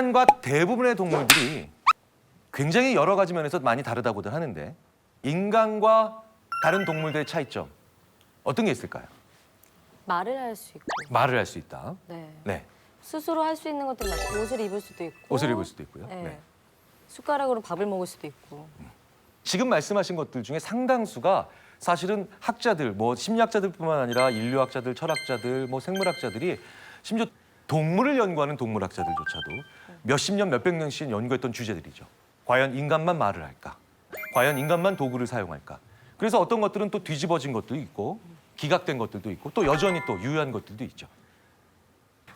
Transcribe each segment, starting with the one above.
인간과 대부분의 동물들이 굉장히 여러 가지 면에서 많이 다르다고들 하는데 인간과 다른 동물들의 차이점 어떤 게 있을까요? 말을 할 수 있고. 말을 할 수 있다. 네. 네. 스스로 할 수 있는 것들 많고 옷을 입을 수도 있고. 옷을 입을 수도 있고요. 네. 네. 숟가락으로 밥을 먹을 수도 있고. 지금 말씀하신 것들 중에 상당수가 사실은 학자들, 뭐 심리학자들뿐만 아니라 인류학자들, 철학자들, 뭐 생물학자들이 심지어 동물을 연구하는 동물학자들조차도 몇십 년, 몇백 년씩 연구했던 주제들이죠. 과연 인간만 말을 할까? 과연 인간만 도구를 사용할까? 그래서 어떤 것들은 또 뒤집어진 것도 있고 기각된 것들도 있고 또 여전히 또 유효한 것들도 있죠.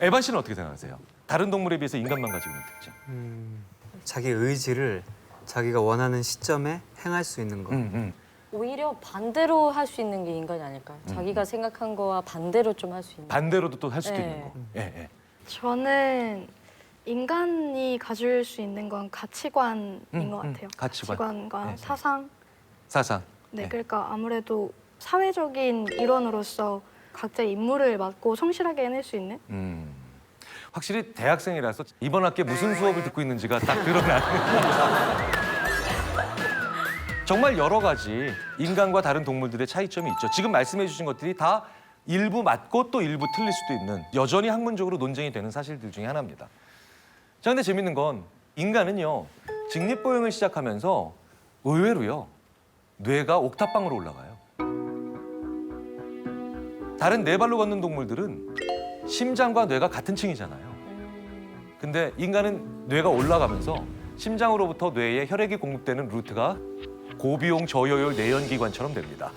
에반 씨는 어떻게 생각하세요? 다른 동물에 비해서 인간만 가지고 있는 특징. 자기 의지를 자기가 원하는 시점에 행할 수 있는 거. 오히려 반대로 할 수 있는 게 인간이 아닐까요? 자기가 생각한 거와 반대로 좀 할 수 있는. 반대로도 또 할 수도 네. 있는 거. 예, 예. 저는 인간이 가질 수 있는 건 가치관인 것 같아요. 가치관. 가치관과 네. 사상. 사상. 네, 네. 그러니까 아무래도 사회적인 일원으로서 각자의 임무를 맡고 성실하게 해낼 수 있는. 확실히 대학생이라서 이번 학기에 무슨 수업을 듣고 있는지가 딱 드러나는. 정말 여러 가지 인간과 다른 동물들의 차이점이 있죠. 지금 말씀해 주신 것들이 다 일부 맞고 또 일부 틀릴 수도 있는 여전히 학문적으로 논쟁이 되는 사실들 중에 하나입니다. 자, 근데 재밌는 건 인간은요. 직립보행을 시작하면서 의외로요. 뇌가 옥탑방으로 올라가요. 다른 네 발로 걷는 동물들은 심장과 뇌가 같은 층이잖아요. 근데 인간은 뇌가 올라가면서 심장으로부터 뇌에 혈액이 공급되는 루트가 고비용 저효율 내연기관처럼 됩니다.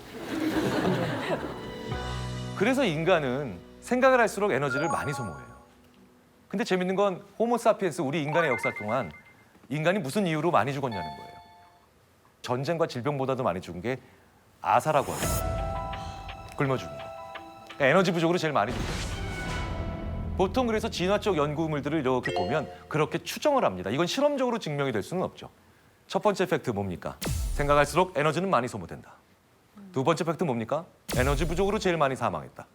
그래서 인간은 생각을 할수록 에너지를 많이 소모해요. 근데 재밌는 건 호모사피엔스 우리 인간의 역사 동안 인간이 무슨 이유로 많이 죽었냐는 거예요. 전쟁과 질병보다도 많이 죽은 게 아사라고 합니다. 굶어 죽은 거. 그러니까 에너지 부족으로 제일 많이 죽어요. 보통 그래서 진화적 연구물들을 이렇게 보면 그렇게 추정을 합니다. 이건 실험적으로 증명이 될 수는 없죠. 첫 번째 팩트 뭡니까? 생각할수록 에너지는 많이 소모된다. 두 번째 팩트 뭡니까? 에너지 부족으로 제일 많이 사망했다.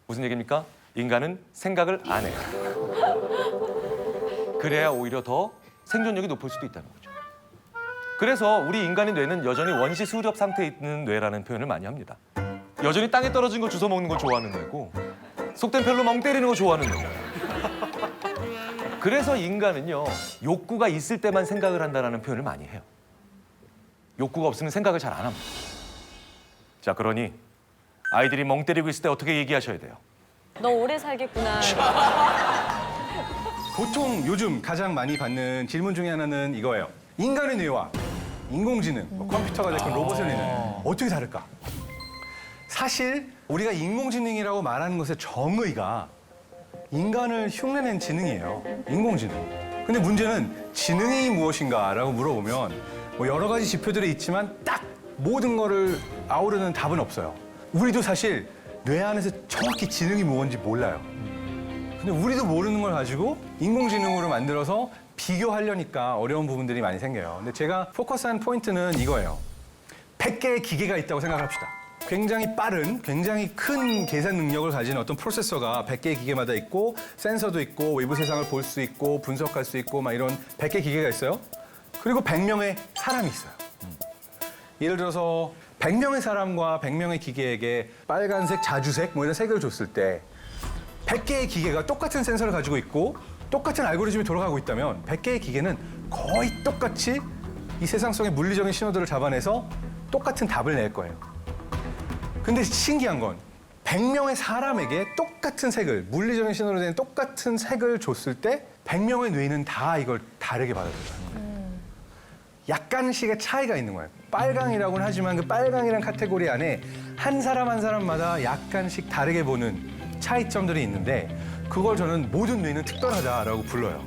무슨 얘기입니까? 인간은 생각을 안 해요. 그래야 오히려 더 생존력이 높을 수도 있다는 거죠. 그래서 우리 인간의 뇌는 여전히 원시 수렵 상태에 있는 뇌라는 표현을 많이 합니다. 여전히 땅에 떨어진 거 주워 먹는 거 좋아하는 뇌고 속된 별로 멍 때리는 거 좋아하는 뇌예요. 그래서 인간은요 욕구가 있을 때만 생각을 한다는 표현을 많이 해요. 욕구가 없으면 생각을 잘 안 합니다. 자, 그러니 아이들이 멍 때리고 있을 때 어떻게 얘기하셔야 돼요? 너 오래 살겠구나. 보통 요즘 가장 많이 받는 질문 중에 하나는 이거예요. 인간의 뇌와 인공지능, 뭐 컴퓨터가 됐건 로봇의 뇌는 어떻게 다를까? 사실 우리가 인공지능이라고 말하는 것의 정의가 인간을 흉내낸 지능이에요. 인공지능. 근데 문제는 지능이 무엇인가라고 물어보면 뭐 여러 가지 지표들이 있지만 딱 모든 거를 아우르는 답은 없어요. 우리도 사실 뇌 안에서 정확히 지능이 뭔지 몰라요. 근데 우리도 모르는 걸 가지고 인공지능으로 만들어서 비교하려니까 어려운 부분들이 많이 생겨요. 근데 제가 포커스한 포인트는 이거예요. 100개의 기계가 있다고 생각합시다. 굉장히 빠른, 굉장히 큰 계산 능력을 가진 어떤 프로세서가 100개의 기계마다 있고 센서도 있고 외부 세상을 볼 수 있고 분석할 수 있고 막 이런 100개 기계가 있어요. 그리고 100명의 사람이 있어요. 예를 들어서 100명의 사람과 100명의 기계에게 빨간색, 자주색 뭐 이런 색을 줬을 때 100개의 기계가 똑같은 센서를 가지고 있고 똑같은 알고리즘이 돌아가고 있다면 100개의 기계는 거의 똑같이 이 세상 속의 물리적인 신호들을 잡아내서 똑같은 답을 낼 거예요. 근데 신기한 건 100명의 사람에게 똑같은 색을, 물리적인 신호로 된 똑같은 색을 줬을 때 100명의 뇌는 다 이걸 다르게 받아들여요. 약간씩의 차이가 있는 거예요. 빨강이라고는 하지만 그 빨강이라는 카테고리 안에 한 사람 한 사람마다 약간씩 다르게 보는 차이점들이 있는데 그걸 저는 모든 뇌는 특별하다라고 불러요.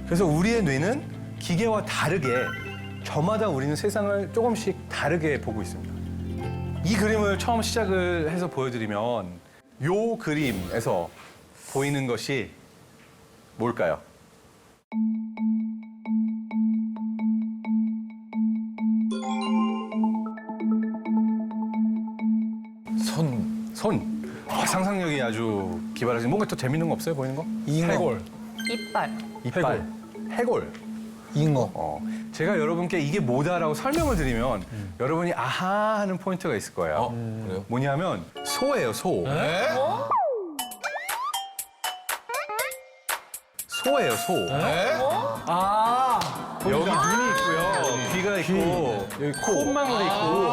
그래서 우리의 뇌는 기계와 다르게 저마다 우리는 세상을 조금씩 다르게 보고 있습니다. 이 그림을 처음 시작을 해서 보여드리면 요 그림에서 보이는 것이 뭘까요? 손. 상상력이 아주 기발하신 뭔가 더 재밌는 거 없어요? 보이는 거? 해골. 이빨. 이빨, 해골. 잉어. 제가 여러분께 이게 뭐다라고 설명을 드리면 여러분이 아하 하는 포인트가 있을 거예요. 그래요? 뭐냐면 소예요, 소. 소예요, 소. 여기 눈이 있고요, 귀가 있고, 여기 콧망울이 있고.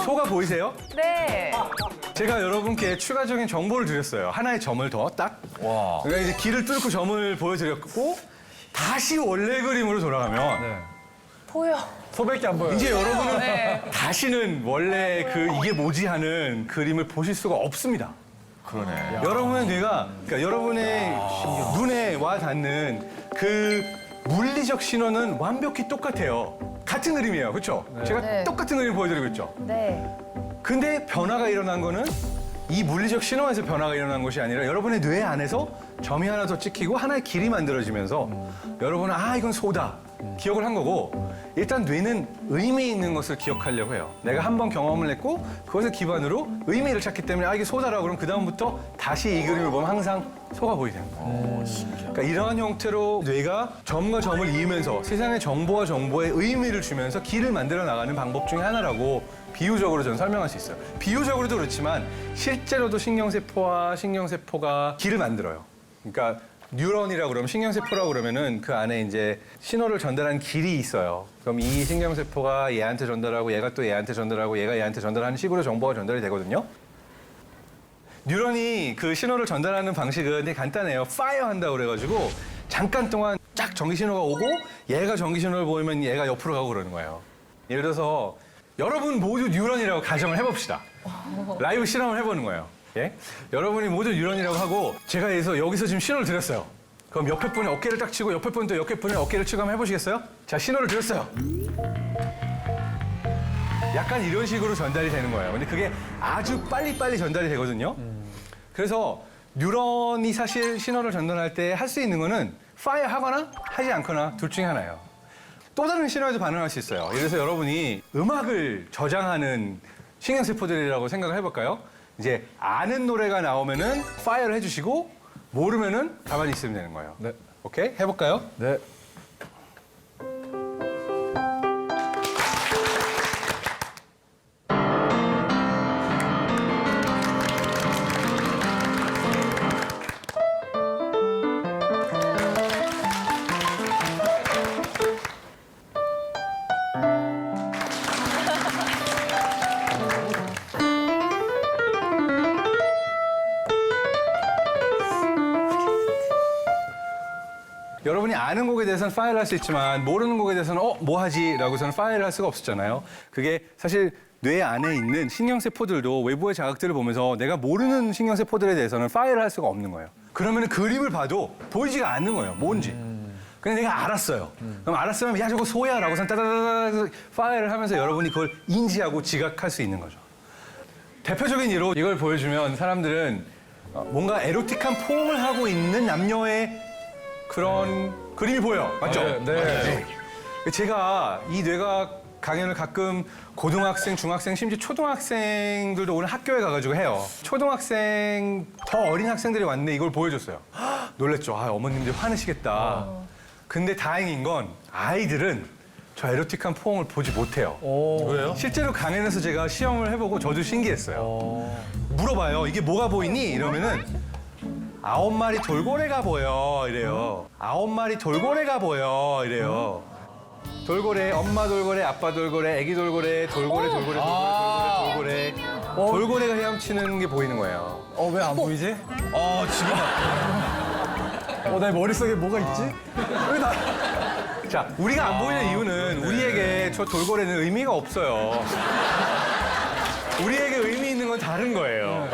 소가 보이세요? 네. 제가 여러분께 추가적인 정보를 드렸어요. 하나의 점을 더 딱. 그러니까 이제 길을 뚫고 점을 보여드렸고 다시 원래 그림으로 돌아가면 보여. 소밖에 안 보여요. 이제 여러분은 네. 다시는 원래 그 이게 뭐지 하는 그림을 보실 수가 없습니다. 그러네. 여러분의 뇌가, 그러니까 여러분의 눈에 와 닿는 그 물리적 신호는 완벽히 똑같아요. 같은 그림이에요, 그렇죠? 제가 네. 똑같은 그림 보여드리고 있죠. 네. 근데 변화가 일어난 거는 이 물리적 신호에서 변화가 일어난 것이 아니라 여러분의 뇌 안에서 점이 하나 더 찍히고 하나의 길이 만들어지면서 여러분은 아 이건 소다 기억을 한 거고 일단 뇌는 의미 있는 것을 기억하려고 해요. 내가 한 번 경험을 했고 그것을 기반으로 의미를 찾기 때문에 아 이게 소다라고 그러면 그 다음부터 다시 이 그림을 보면 항상 소가 보이게 되는 거예요. 그러니까 이러한 형태로 뇌가 점과 점을 이으면서 세상의 정보와 정보에 의미를 주면서 길을 만들어 나가는 방법 중에 하나라고 비유적으로 저는 설명할 수 있어요. 비유적으로도 그렇지만 실제로도 신경세포와 신경세포가 길을 만들어요. 그러니까 뉴런이라고 그러면 신경세포라고 그러면은 그 안에 이제 신호를 전달하는 길이 있어요. 그럼 이 신경세포가 얘한테 전달하고 얘가 또 얘한테 전달하고 얘가 얘한테 전달하는 식으로 정보가 전달이 되거든요. 뉴런이 그 신호를 전달하는 방식은 되게 간단해요. 파이어 한다고 그래가지고 잠깐 동안 쫙 전기 신호가 오고 얘가 전기 신호를 보이면 얘가 옆으로 가고 그러는 거예요. 예를 들어서 여러분 모두 뉴런이라고 가정을 해봅시다. 라이브 실험을 해보는 거예요. 예? 여러분이 모두 뉴런이라고 하고 제가 여기서 지금 신호를 드렸어요. 그럼 옆에 분이 어깨를 딱 치고 옆에 분도 옆에 분이 어깨를 치고 한번 해보시겠어요? 자, 신호를 드렸어요. 약간 이런 식으로 전달이 되는 거예요. 근데 그게 아주 빨리빨리 전달이 되거든요. 그래서 뉴런이 사실 신호를 전달할 때 할 수 있는 거는 파이어 하거나 하지 않거나 둘 중에 하나예요. 또 다른 신호에도 반응할 수 있어요. 예를 들어서 여러분이 음악을 저장하는 신경세포들이라고 생각을 해볼까요? 이제 아는 노래가 나오면은 파이어를 해주시고 모르면은 가만히 있으면 되는 거예요. 네. 오케이? 해볼까요? 네. 여러분이 아는 곡에 대해서는 파일을 할 수 있지만 모르는 곡에 대해서는 뭐 하지? 라고서는 파일을 할 수가 없었잖아요. 그게 사실 뇌 안에 있는 신경세포들도 외부의 자극들을 보면서 내가 모르는 신경세포들에 대해서는 파일을 할 수가 없는 거예요. 그러면 그림을 봐도 보이지가 않는 거예요. 뭔지. 근데 내가 알았어요. 그럼 알았으면 야 저거 소야 라고선 따다다다 파일을 하면서 여러분이 그걸 인지하고 지각할 수 있는 거죠. 대표적인 예로 이걸 보여주면 사람들은 뭔가 에로틱한 포옹을 하고 있는 남녀의 그런 그림이 보여. 맞죠? 네. 제가 이 뇌과학 강연을 가끔 고등학생, 중학생, 심지어 초등학생들도 오늘 학교에 가가지고 해요. 초등학생, 더 어린 학생들이 왔는데 이걸 보여줬어요. 헉, 놀랬죠. 아, 어머님들 화내시겠다. 근데 다행인 건 아이들은 저 에로틱한 포옹을 보지 못해요. 왜요? 실제로 강연에서 제가 시험을 해보고 저도 신기했어요. 물어봐요. 이게 뭐가 보이니? 이러면은 9마리 돌고래가 보여 이래요. 9마리 돌고래가 보여 이래요. 돌고래, 엄마 돌고래, 아빠 돌고래, 애기 돌고래, 돌고래, 돌고래, 돌고래, 돌고래. 돌고래가 헤엄치는 게 보이는 거예요. 왜 안 보이지? 지금. 내 머릿속에 뭐가 있지? 왜 나. 자, 우리가 안 보이는 이유는 우리에게 저 돌고래는 의미가 없어요. 우리에게 의미 있는 건 다른 거예요.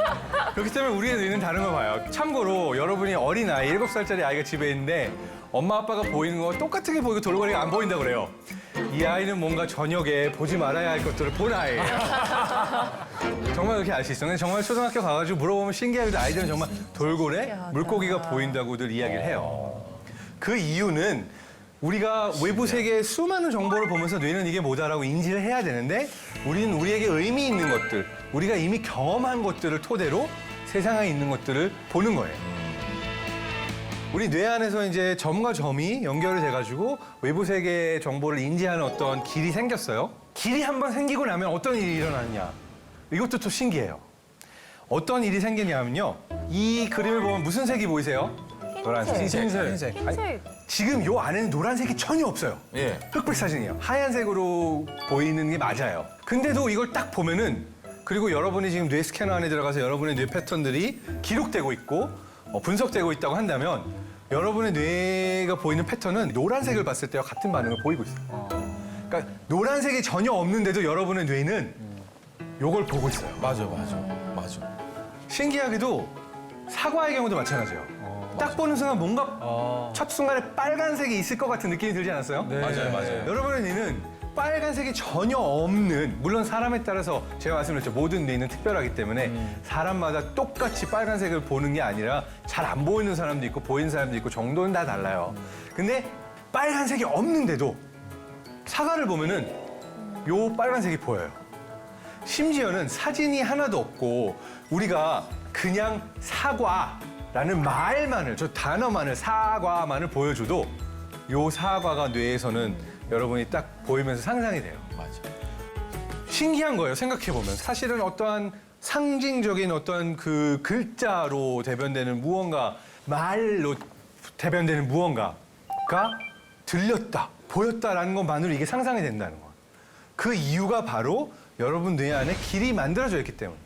그렇기 때문에 우리의 뇌는 다른 걸 봐요. 참고로 여러분이 어린아이, 7살짜리 아이가 집에 있는데 엄마 아빠가 보이는 거 똑같은 게 보이고 돌고래가 안 보인다고 그래요. 이 아이는 뭔가 저녁에 보지 말아야 할 것들을 본 아이예요. 정말 그렇게 알 수 있어요. 근데 정말 초등학교 가가지고 물어보면 신기하게도 아이들은 정말 돌고래, 물고기가 보인다고들 이야기를 해요. 그 이유는 우리가 외부 세계의 수많은 정보를 보면서 뇌는 이게 뭐다라고 인지를 해야 되는데 우리는 우리에게 의미 있는 것들, 우리가 이미 경험한 것들을 토대로 세상에 있는 것들을 보는 거예요. 우리 뇌 안에서 이제 점과 점이 연결이 돼가지고 외부 세계 정보를 인지하는 어떤 길이 생겼어요. 길이 한번 생기고 나면 어떤 일이 일어나느냐. 이것도 또 신기해요. 어떤 일이 생기냐면요. 이 그림을 보면 무슨 색이 보이세요? 노란색. 흰색. 흰색. 지금 요 안에는 노란색이 전혀 없어요. 예. 흑백 사진이에요. 하얀색으로 보이는 게 맞아요. 근데도 이걸 딱 보면은 그리고 여러분이 지금 뇌 스캐너 안에 들어가서 여러분의 뇌 패턴들이 기록되고 있고 분석되고 있다고 한다면 여러분의 뇌가 보이는 패턴은 노란색을 봤을 때와 같은 반응을 보이고 있어요. 그러니까 노란색이 전혀 없는데도 여러분의 뇌는 요걸 보고 있어요. 맞아. 신기하게도 사과의 경우도 마찬가지예요. 딱 보는 순간 뭔가 첫 순간에 빨간색이 있을 것 같은 느낌이 들지 않았어요? 네. 맞아요. 여러분의 뇌는 빨간색이 전혀 없는, 물론 사람에 따라서 제가 말씀드렸죠. 모든 뇌는 특별하기 때문에 사람마다 똑같이 빨간색을 보는 게 아니라 잘 안 보이는 사람도 있고 보이는 사람도 있고 정도는 다 달라요. 근데 빨간색이 없는데도 사과를 보면은 요 빨간색이 보여요. 심지어는 사진이 하나도 없고 우리가 그냥 사과라는 말만을, 저 단어만을, 사과만을 보여줘도 요 사과가 뇌에서는 여러분이 딱 보이면서 상상이 돼요. 맞아. 신기한 거예요. 생각해보면. 사실은 어떠한 상징적인 어떠한 그 글자로 대변되는 무언가, 말로 대변되는 무언가가 들렸다, 보였다라는 것만으로 이게 상상이 된다는 거예요. 그 이유가 바로 여러분 뇌 안에 길이 만들어져 있기 때문에.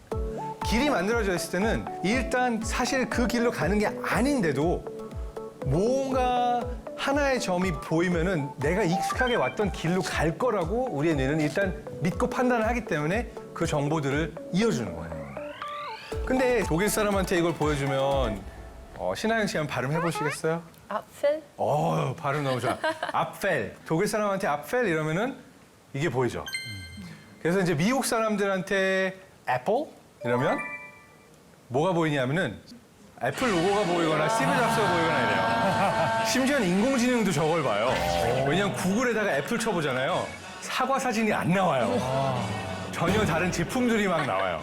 길이 만들어져 있을 때는 일단 사실 그 길로 가는 게 아닌데도 뭔가 하나의 점이 보이면은 내가 익숙하게 왔던 길로 갈 거라고 우리의 뇌는 일단 믿고 판단을 하기 때문에 그 정보들을 이어주는 거예요. 근데 독일 사람한테 이걸 보여주면 신하영 씨 한번 발음해 보시겠어요? 아펠? 발음 너무 좋아. 아펠. 독일 사람한테 아펠 이러면은 이게 보이죠. 그래서 이제 미국 사람들한테 애플 이러면 뭐가 보이냐면은 애플 로고가 보이거나 스티브 잡스가 보이거나 이래요. 심지어는 인공지능도 저걸 봐요. 왜냐면 구글에다가 애플 쳐보잖아요. 사과 사진이 안 나와요. 전혀 다른 제품들이 막 나와요.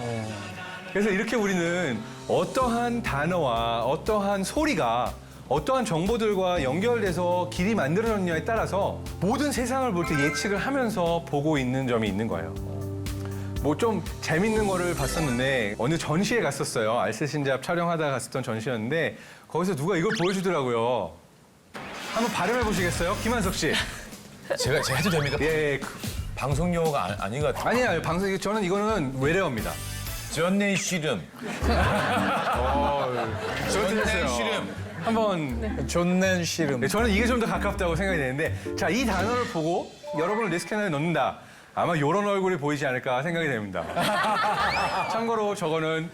그래서 이렇게 우리는 어떠한 단어와 어떠한 소리가 어떠한 정보들과 연결돼서 길이 만들어졌냐에 따라서 모든 세상을 볼 때 예측을 하면서 보고 있는 점이 있는 거예요. 뭐 좀 재밌는 거를 봤었는데 어느 전시회 갔었어요. 알쓸신잡 촬영하다가 갔었던 전시였는데 거기서 누가 이걸 보여주더라고요. 한번 발음해 보시겠어요? 김한석 씨. 제가 해도 됩니까? 예. 방송 용어가 아닌 것 같아요. 아니야. 방송 저는 이거는 외래어입니다. 존넨 씨름. 존넨 씨름. 한번 존넨 씨름. 저는 이게 좀 더 가깝다고 생각이 되는데 자, 이 단어를 보고 여러분을 뇌 스캐너에 넣는다. 아마 이런 얼굴이 보이지 않을까 생각이 됩니다. 참고로 저거는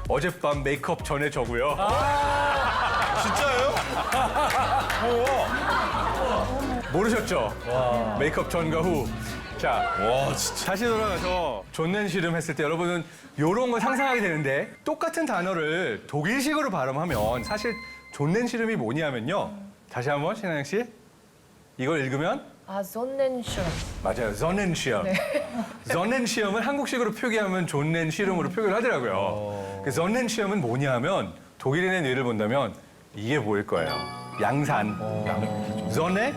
어젯밤 메이크업 전에 저고요. 진짜예요? 모르셨죠? 메이크업 전과 후. 자, 와, 진짜. 다시 돌아가서 존넨 씨름 했을 때 여러분은 이런 걸 상상하게 되는데 똑같은 단어를 독일식으로 발음하면 사실 존넨 씨름이 뭐냐면요. 다시 한번 신하영 씨. 이걸 읽으면 존넨슈. 맞아요. 존넨시엄. 존넨시엄을 한국식으로 표기하면 존넨시름으로 표기를 하더라고요. 그 존넨시엄은 뭐냐 하면 독일인의 뇌를 본다면 이게 보일 거예요. 양산. 존의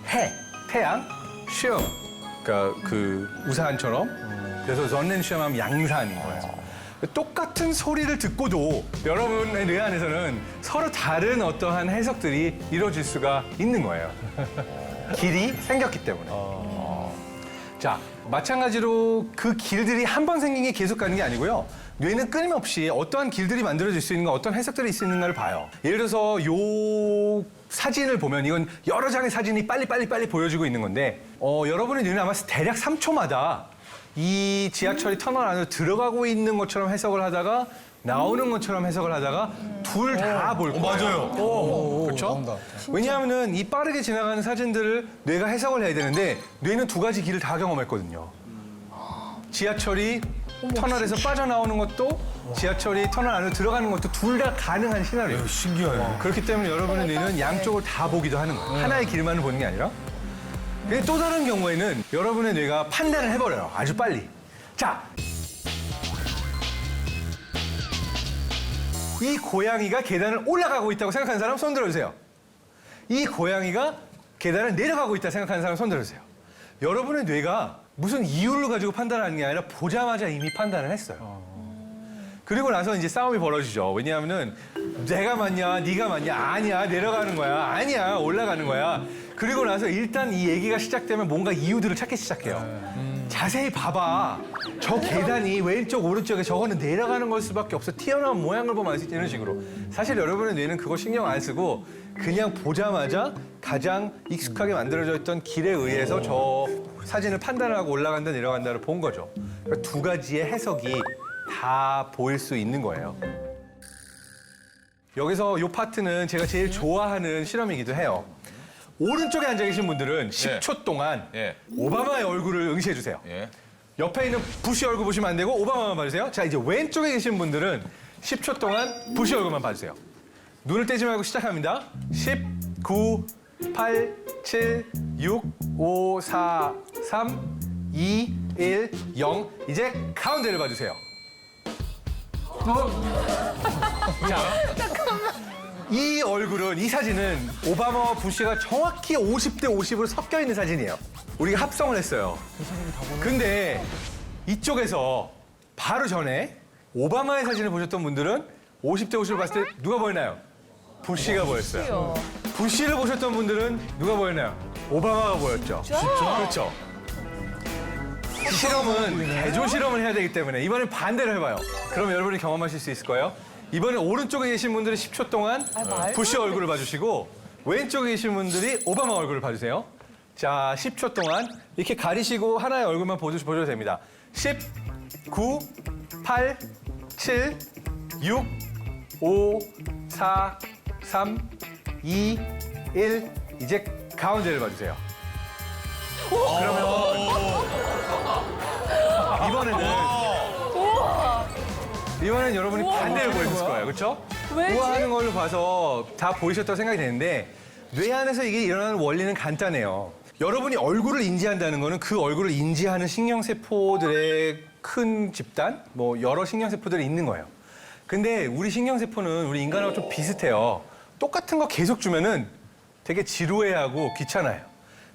해, 태양, 시엄. 그러니까 그 우산처럼. 그래서 존넨시엄 하면 양산인 거예요. 똑같은 소리를 듣고도 여러분의 뇌 안에서는 서로 다른 어떠한 해석들이 이루어질 수가 있는 거예요. 길이 생겼기 때문에. 자, 마찬가지로 그 길들이 한 번 생긴 게 계속 가는 게 아니고요. 뇌는 끊임없이 어떠한 길들이 만들어질 수 있는가, 어떤 해석들이 있는가를 봐요. 예를 들어서 요 사진을 보면 이건 여러 장의 사진이 빨리 보여지고 있는 건데 여러분의 뇌는 아마 대략 3초마다 이 지하철이 터널 안으로 들어가고 있는 것처럼 해석을 하다가 나오는 것처럼 해석을 하다가 둘 다 볼 거예요. 맞아요. 그렇죠? 왜냐하면 이 빠르게 지나가는 사진들을 뇌가 해석을 해야 되는데 뇌는 두 가지 길을 다 경험했거든요. 지하철이 터널에서 빠져나오는 것도 지하철이 터널 안으로 들어가는 것도 둘 다 가능한 시나리오. 신기하네. 그렇기 때문에 여러분의 뇌는 양쪽을 다 보기도 하는 거예요. 하나의 길만을 보는 게 아니라. 근데 또 다른 경우에는 여러분의 뇌가 판단을 해버려요. 아주 빨리. 자, 이 고양이가 계단을 올라가고 있다고 생각하는 사람 손 들어주세요. 이 고양이가 계단을 내려가고 있다 생각하는 사람 손 들어주세요. 여러분의 뇌가 무슨 이유를 가지고 판단하는 게 아니라 보자마자 이미 판단을 했어요. 그리고 나서 이제 싸움이 벌어지죠. 왜냐하면은 내가 맞냐, 네가 맞냐, 아니야, 내려가는 거야, 아니야, 올라가는 거야. 그리고 나서 일단 이 얘기가 시작되면 뭔가 이유들을 찾기 시작해요. 자세히 봐봐. 저 계단이 왼쪽, 오른쪽에 저거는 내려가는 걸 수밖에 없어. 튀어나온 모양을 보면 알 수 있지, 이런 식으로. 사실 여러분의 뇌는 그거 신경 안 쓰고 그냥 보자마자 가장 익숙하게 만들어져 있던 길에 의해서 저 사진을 판단을 하고 올라간다, 내려간다를 본 거죠. 그러니까 두 가지의 해석이 다 보일 수 있는 거예요. 여기서 이 파트는 제가 제일 좋아하는 실험이기도 해요. 오른쪽에 앉아 계신 분들은 10초 동안 예. 오바마의 얼굴을 응시해 주세요. 예. 옆에 있는 부시 얼굴 보시면 안 되고 오바마만 봐주세요. 자, 이제 왼쪽에 계신 분들은 10초 동안 부시 얼굴만 봐주세요. 눈을 떼지 말고 시작합니다. 10, 9, 8, 7, 6, 5, 4, 3, 2, 1, 0. 이제 가운데를 봐주세요. 자, 이 얼굴은, 이 사진은 오바마와 부시가 정확히 50대 50으로 섞여 있는 사진이에요. 우리가 합성을 했어요. 근데 이쪽에서 바로 전에 오바마의 사진을 보셨던 분들은 50대 50을 봤을 때 누가 보이나요? 부시가 보였어요. 부시를 보셨던 분들은 누가 보이나요? 오바마가 보였죠. 그렇죠. 실험은 대조 실험을 해야 되기 때문에 이번엔 반대로 해봐요. 그럼 여러분이 경험하실 수 있을 거예요. 이번에 오른쪽에 계신 분들은 10초 동안 부시 얼굴을 봐주시고 왼쪽에 계신 분들이 오바마 얼굴을 봐주세요. 자, 10초 동안 이렇게 가리시고 하나의 얼굴만 보셔도 됩니다. 10, 9, 8, 7, 6, 5, 4, 3, 2, 1. 이제 가운데를 봐주세요. 그러면 이번에는 여러분이 반대로 보였을 거예요. 그렇죠? 우아하는 걸로 봐서 다 보이셨다고 생각이 되는데 뇌 안에서 이게 일어나는 원리는 간단해요. 여러분이 얼굴을 인지한다는 거는 그 얼굴을 인지하는 신경세포들의 큰 집단, 뭐 여러 신경세포들이 있는 거예요. 근데 우리 신경세포는 우리 인간하고 좀 비슷해요. 똑같은 거 계속 주면은 되게 지루해하고 귀찮아요.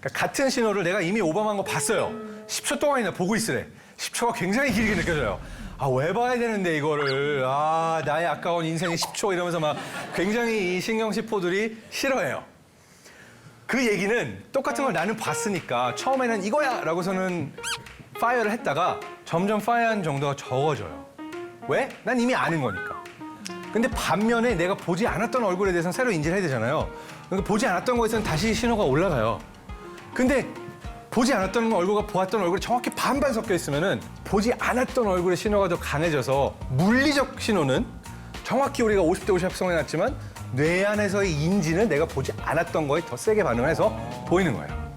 그러니까 같은 신호를 내가 이미 오바마한 거 봤어요. 10초 동안이나 보고 있으래. 10초가 굉장히 길게 느껴져요. 아, 왜 봐야 되는데 이거를. 아, 나의 아까운 인생의 10초 이러면서 막 굉장히 이 신경세포들이 싫어해요. 그 얘기는 똑같은 걸 나는 봤으니까 처음에는 이거야! 라고서는 파이어를 했다가 점점 파이어한 정도가 적어져요. 왜? 난 이미 아는 거니까. 근데 반면에 내가 보지 않았던 얼굴에 대해서는 새로 인지를 해야 되잖아요. 그러니까 보지 않았던 거에서는 다시 신호가 올라가요. 근데 보지 않았던 얼굴과 보았던 얼굴이 정확히 반반 섞여 있으면은 보지 않았던 얼굴의 신호가 더 강해져서 물리적 신호는 정확히 우리가 50대 50 합성해놨지만 뇌 안에서의 인지는 내가 보지 않았던 거에 더 세게 반응해서 보이는 거예요.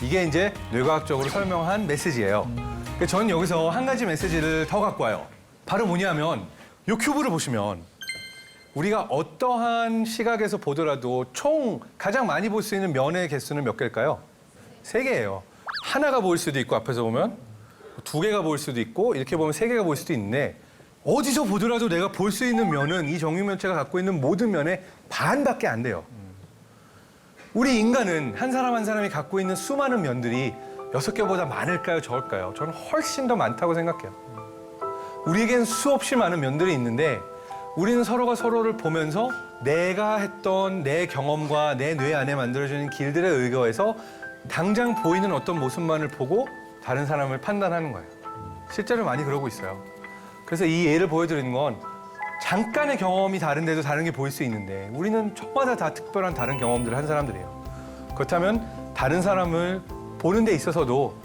이게 이제 뇌과학적으로 설명한 메시지예요. 그러니까 저는 여기서 한 가지 메시지를 더 갖고 와요. 바로 뭐냐면 이 큐브를 보시면 우리가 어떠한 시각에서 보더라도 총 가장 많이 볼 수 있는 면의 개수는 몇 개일까요? 3개예요. 하나가 보일 수도 있고 앞에서 보면 2개가 보일 수도 있고 이렇게 보면 3개가 보일 수도 있는데 어디서 보더라도 내가 볼 수 있는 면은 이 정육면체가 갖고 있는 모든 면의 반밖에 안 돼요. 우리 인간은 한 사람 한 사람이 갖고 있는 수많은 면들이 6개보다 많을까요? 적을까요? 저는 훨씬 더 많다고 생각해요. 우리에겐 수없이 많은 면들이 있는데 우리는 서로가 서로를 보면서 내가 했던 내 경험과 내 뇌 안에 만들어지는 길들에 의거해서 당장 보이는 어떤 모습만을 보고 다른 사람을 판단하는 거예요. 실제로 많이 그러고 있어요. 그래서 이 예를 보여드리는 건 잠깐의 경험이 다른데도 다른 게 보일 수 있는데 우리는 저마다 다 특별한 다른 경험들을 한 사람들이에요. 그렇다면 다른 사람을 보는 데 있어서도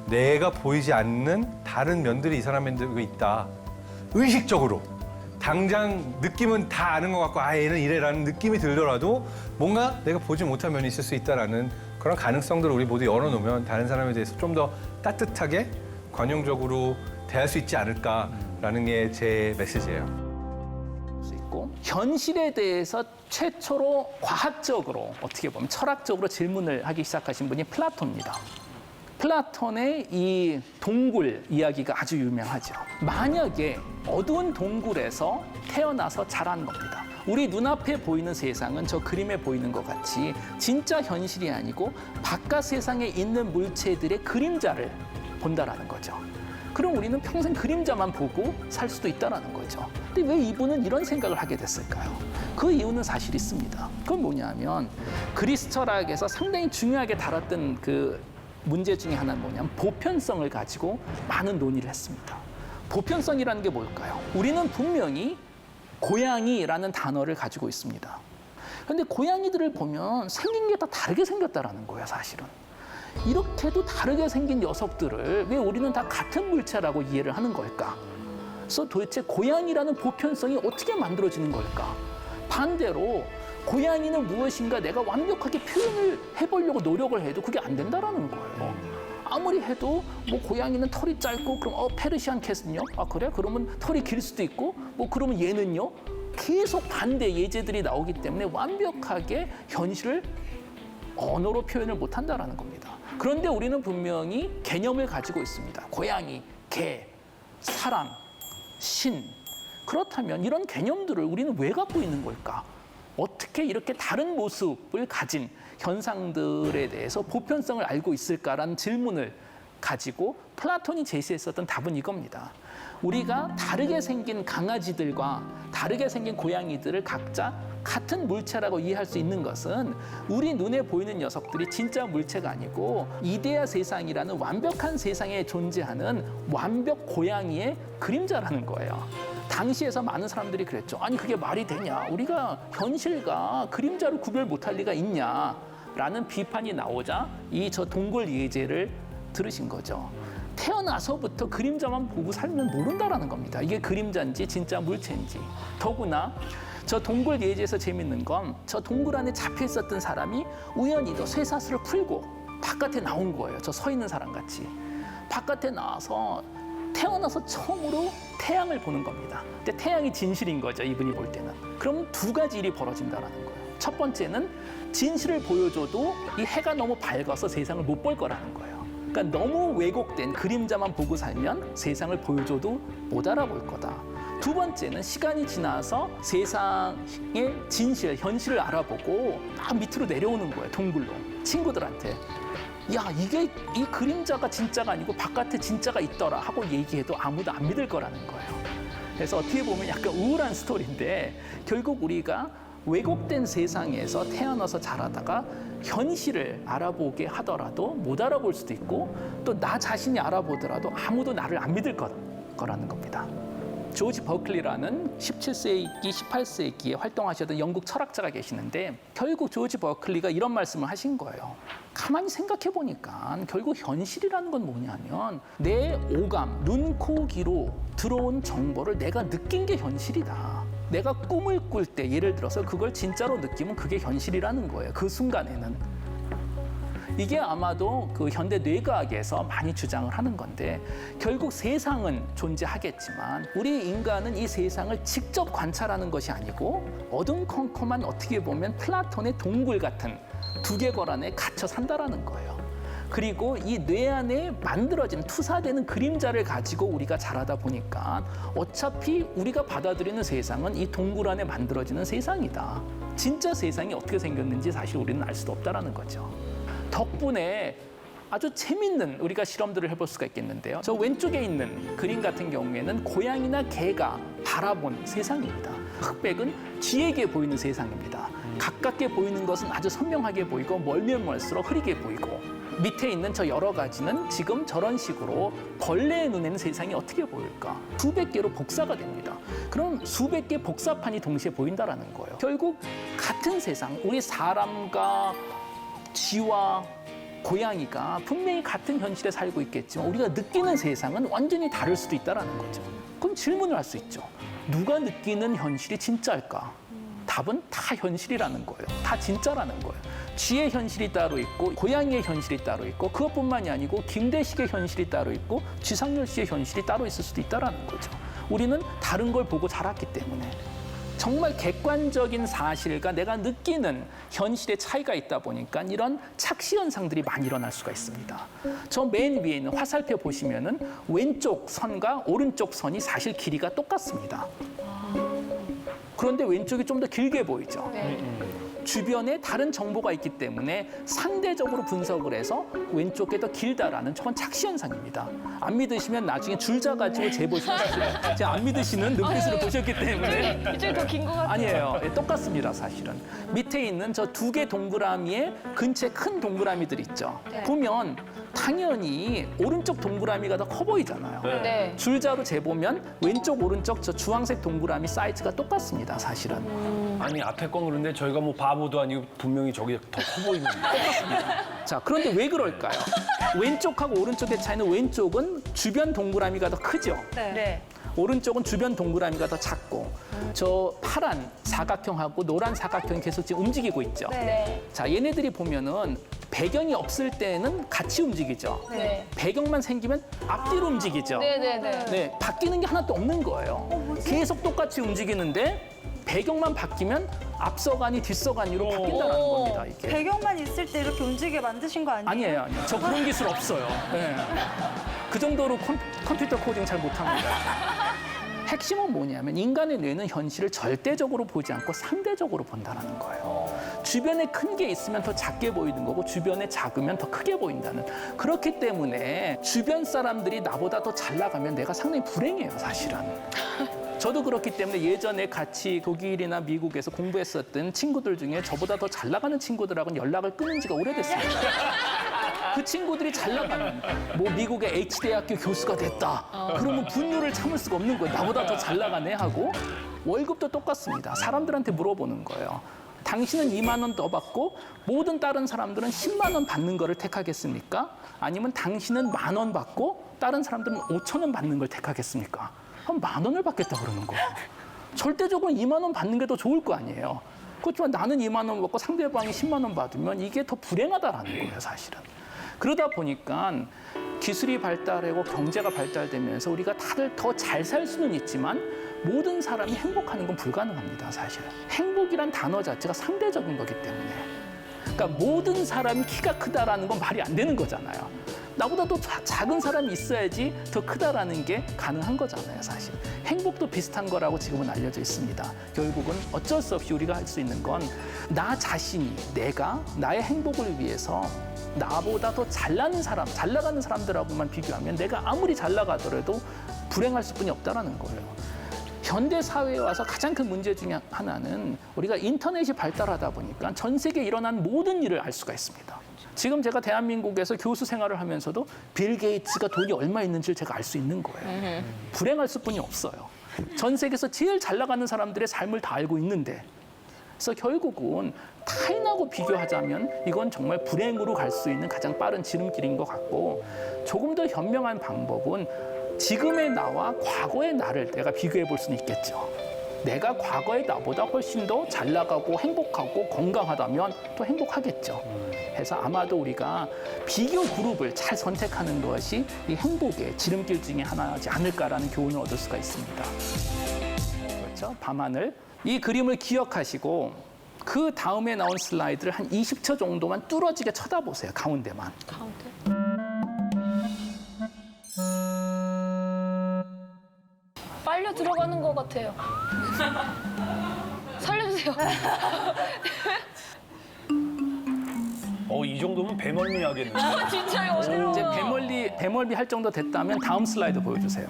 내가 보이지 않는 다른 면들이 이 사람에게 있다. 의식적으로 당장 느낌은 다 아는 것 같고 아 얘는 이래라는 느낌이 들더라도 뭔가 내가 보지 못한 면이 있을 수 있다라는 그런 가능성들을 우리 모두 열어놓으면 다른 사람에 대해서 좀 더 따뜻하게 관용적으로 대할 수 있지 않을까라는 게 제 메시지예요. 있고 현실에 대해서 최초로 과학적으로 어떻게 보면 철학적으로 질문을 하기 시작하신 분이 플라톤입니다. 플라톤의 이 동굴 이야기가 아주 유명하죠. 만약에 어두운 동굴에서 태어나서 자란 겁니다. 우리 눈앞에 보이는 세상은 저 그림에 보이는 것 같이 진짜 현실이 아니고 바깥 세상에 있는 물체들의 그림자를 본다라는 거죠. 그럼 우리는 평생 그림자만 보고 살 수도 있다는 거죠. 근데 왜 이분은 이런 생각을 하게 됐을까요? 그 이유는 사실 있습니다. 그건 뭐냐면 그리스 철학에서 상당히 중요하게 다뤘던 그 문제 중에 하나는 뭐냐면 보편성을 가지고 많은 논의를 했습니다. 보편성이라는 게 뭘까요? 우리는 분명히 고양이라는 단어를 가지고 있습니다. 그런데 고양이들을 보면 생긴 게 다 다르게 생겼다라는 거예요, 사실은. 이렇게도 다르게 생긴 녀석들을 왜 우리는 다 같은 물체라고 이해를 하는 걸까? 그래서 도대체 고양이라는 보편성이 어떻게 만들어지는 걸까? 반대로 고양이는 무엇인가 내가 완벽하게 표현을 해보려고 노력을 해도 그게 안 된다라는 거예요. 아무리 해도 뭐 고양이는 털이 짧고 그럼 페르시안 캣은요? 아 그래? 그러면 털이 길 수도 있고 뭐 그러면 얘는요? 계속 반대 예제들이 나오기 때문에 완벽하게 현실을 언어로 표현을 못한다라는 겁니다. 그런데 우리는 분명히 개념을 가지고 있습니다. 고양이, 개, 사람, 신. 그렇다면 이런 개념들을 우리는 왜 갖고 있는 걸까? 어떻게 이렇게 다른 모습을 가진 현상들에 대해서 보편성을 알고 있을까라는 질문을 가지고 플라톤이 제시했었던 답은 이겁니다. 우리가 다르게 생긴 강아지들과 다르게 생긴 고양이들을 각자 같은 물체라고 이해할 수 있는 것은 우리 눈에 보이는 녀석들이 진짜 물체가 아니고 이데아 세상이라는 완벽한 세상에 존재하는 완벽 고양이의 그림자라는 거예요. 당시에서 많은 사람들이 그랬죠. 아니 그게 말이 되냐? 우리가 현실과 그림자로 구별 못할 리가 있냐? 라는 비판이 나오자 이 저 동굴 예제를 들으신 거죠. 태어나서부터 그림자만 보고 살면 모른다라는 겁니다. 이게 그림자인지 진짜 물체인지. 더구나 저 동굴 예제에서 재밌는 건 저 동굴 안에 잡혀 있었던 사람이 우연히도 쇠사슬을 풀고 바깥에 나온 거예요. 저 서 있는 사람 같이. 바깥에 나와서 태어나서 처음으로 태양을 보는 겁니다. 근데 태양이 진실인 거죠, 이분이 볼 때는. 그럼 두 가지 일이 벌어진다는 거예요. 첫 번째는 진실을 보여줘도 이 해가 너무 밝아서 세상을 못 볼 거라는 거예요. 그러니까 너무 왜곡된 그림자만 보고 살면 세상을 보여줘도 못 알아볼 거다. 두 번째는 시간이 지나서 세상의 진실, 현실을 알아보고 막 밑으로 내려오는 거예요, 동굴로. 친구들한테. 야, 이게 이 그림자가 진짜가 아니고 바깥에 진짜가 있더라 하고 얘기해도 아무도 안 믿을 거라는 거예요. 그래서 어떻게 보면 약간 우울한 스토리인데 결국 우리가 왜곡된 세상에서 태어나서 자라다가 현실을 알아보게 하더라도 못 알아볼 수도 있고 또 나 자신이 알아보더라도 아무도 나를 안 믿을 거라는 겁니다. 조지 버클리라는 17세기, 18세기에 활동하셨던 영국 철학자가 계시는데 결국 조지 버클리가 이런 말씀을 하신 거예요. 가만히 생각해 보니까 결국 현실이라는 건 뭐냐면 내 오감, 눈, 코, 귀로 들어온 정보를 내가 느낀 게 현실이다. 내가 꿈을 꿀 때 예를 들어서 그걸 진짜로 느끼면 그게 현실이라는 거예요. 그 순간에는. 이게 아마도 그 현대 뇌과학에서 많이 주장을 하는 건데 결국 세상은 존재하겠지만 우리 인간은 이 세상을 직접 관찰하는 것이 아니고 어둠컴컴한 어떻게 보면 플라톤의 동굴 같은 두개골 안에 갇혀 산다라는 거예요. 그리고 이 뇌 안에 만들어진 투사되는 그림자를 가지고 우리가 자라다 보니까 어차피 우리가 받아들이는 세상은 이 동굴 안에 만들어지는 세상이다. 진짜 세상이 어떻게 생겼는지 사실 우리는 알 수도 없다라는 거죠. 덕분에 아주 재밌는 우리가 실험들을 해볼 수가 있겠는데요. 저 왼쪽에 있는 그림 같은 경우에는 고양이나 개가 바라본 세상입니다. 흑백은 쥐에게 보이는 세상입니다. 가깝게 보이는 것은 아주 선명하게 보이고 멀면 멀수록 흐리게 보이고 밑에 있는 저 여러 가지는 지금 저런 식으로 벌레의 눈에는 세상이 어떻게 보일까? 수백 개로 복사가 됩니다. 그럼 수백 개 복사판이 동시에 보인다라는 거예요. 결국 같은 세상, 우리 사람과 쥐와 고양이가 분명히 같은 현실에 살고 있겠지만 우리가 느끼는 세상은 완전히 다를 수도 있다는 거죠. 그럼 질문을 할 수 있죠. 누가 느끼는 현실이 진짜일까? 답은 다 현실이라는 거예요. 다 진짜라는 거예요. 쥐의 현실이 따로 있고 고양이의 현실이 따로 있고 그것뿐만이 아니고 김대식의 현실이 따로 있고 쥐상렬 씨의 현실이 따로 있을 수도 있다는 거죠. 우리는 다른 걸 보고 자랐기 때문에. 정말 객관적인 사실과 내가 느끼는 현실의 차이가 있다 보니까 이런 착시 현상들이 많이 일어날 수가 있습니다. 저 맨 위에 있는 화살표 보시면은 왼쪽 선과 오른쪽 선이 사실 길이가 똑같습니다. 그런데 왼쪽이 좀 더 길게 보이죠. 주변에 다른 정보가 있기 때문에 상대적으로 분석을 해서 왼쪽이 더 길다라는 저건 착시 현상입니다. 안 믿으시면 나중에 줄 잡아가지고 재보시면 제가 안 믿으시는 눈빛으로 보셨기 때문에 이쪽이 더 긴 것 같아요. 아니에요. 예, 똑같습니다, 사실은. 밑에 있는 저 두 개 동그라미에 근처에 큰 동그라미들 있죠. 보면 당연히 오른쪽 동그라미가 더 커 보이잖아요. 네. 줄자로 재보면 왼쪽, 오른쪽 저 주황색 동그라미 사이즈가 똑같습니다, 사실은. 아니 앞에 건 그런데 저희가 뭐 바보도 아니고 분명히 저게 더 커 보이는데. 자, 그런데 왜 그럴까요? 왼쪽하고 오른쪽의 차이는 왼쪽은 주변 동그라미가 더 크죠. 네. 오른쪽은 주변 동그라미가 더 작고 저 파란 사각형하고 노란 사각형이 계속 지금 움직이고 있죠. 네. 자, 얘네들이 보면은 배경이 없을 때는 같이 움직이죠. 네. 배경만 생기면 앞뒤로 움직이죠. 네네네. 네, 바뀌는 게 하나도 없는 거예요. 계속 똑같이 움직이는데 배경만 바뀌면 앞서가니 뒷서가니로 바뀐다는 겁니다. 이게. 배경만 있을 때 이렇게 움직이게 만드신 거 아니에요? 아니에요. 저 그런 기술 없어요. 네. 그 정도로 컴퓨터 코딩 잘 못합니다. 핵심은 뭐냐면 인간의 뇌는 현실을 절대적으로 보지 않고 상대적으로 본다는 거예요. 주변에 큰 게 있으면 더 작게 보이는 거고 주변에 작으면 더 크게 보인다는. 그렇기 때문에 주변 사람들이 나보다 더 잘 나가면 내가 상당히 불행해요, 사실은. 저도 그렇기 때문에 예전에 같이 독일이나 미국에서 공부했었던 친구들 중에 저보다 더 잘 나가는 친구들하고는 연락을 끊은 지가 오래됐습니다. 그 친구들이 잘 나가면 뭐 미국의 H대학교 교수가 됐다. 그러면 분노를 참을 수가 없는 거예요. 나보다 더 잘 나가네 하고. 월급도 똑같습니다. 사람들한테 물어보는 거예요. 당신은 2만 원 더 받고 모든 다른 사람들은 10만 원 받는 거를 택하겠습니까? 아니면 당신은 1만 원 받고 다른 사람들은 5천 원 받는 걸 택하겠습니까? 그럼 1만 원을 받겠다 그러는 거예요. 절대적으로 2만 원 받는 게 더 좋을 거 아니에요. 그렇지만 나는 2만 원 받고 상대방이 10만 원 받으면 이게 더 불행하다라는 거예요, 사실은. 그러다 보니까 기술이 발달하고 경제가 발달되면서 우리가 다들 더 잘 살 수는 있지만 모든 사람이 행복하는 건 불가능합니다, 사실은. 행복이란 단어 자체가 상대적인 거기 때문에. 그러니까 모든 사람이 키가 크다라는 건 말이 안 되는 거잖아요. 나보다 더 작은 사람이 있어야지 더 크다라는 게 가능한 거잖아요, 사실. 행복도 비슷한 거라고 지금은 알려져 있습니다. 결국은 어쩔 수 없이 우리가 할 수 있는 건 나 자신이, 내가 나의 행복을 위해서 나보다 더 잘나는 사람, 잘 나가는 사람들하고만 비교하면 내가 아무리 잘 나가더라도 불행할 수뿐이 없다라는 거예요. 현대 사회에 와서 가장 큰 문제 중에 하나는 우리가 인터넷이 발달하다 보니까 전 세계에 일어난 모든 일을 알 수가 있습니다. 지금 제가 대한민국에서 교수 생활을 하면서도 빌 게이츠가 돈이 얼마 있는지를 제가 알 수 있는 거예요. 불행할 수뿐이 없어요. 전 세계에서 제일 잘 나가는 사람들의 삶을 다 알고 있는데 그래서 결국은 타인하고 비교하자면 이건 정말 불행으로 갈 수 있는 가장 빠른 지름길인 것 같고 조금 더 현명한 방법은 지금의 나와 과거의 나를 내가 비교해 볼 수는 있겠죠. 내가 과거의 나보다 훨씬 더 잘 나가고 행복하고 건강하다면 또 행복하겠죠. 그래서 아마도 우리가 비교 그룹을 잘 선택하는 것이 이 행복의 지름길 중에 하나지 않을까라는 교훈을 얻을 수가 있습니다. 그렇죠? 밤하늘. 이 그림을 기억하시고 그 다음에 나온 슬라이드를 한 20초 정도만 뚫어지게 쳐다보세요. 가운데만. 가운데. 빨려 들어가는 것 같아요. 살려주세요. 이 정도면 배멀미 하겠는데. 진짜 이거 어려워. 이제 배멀미 할 정도 됐다면 다음 슬라이드 보여주세요.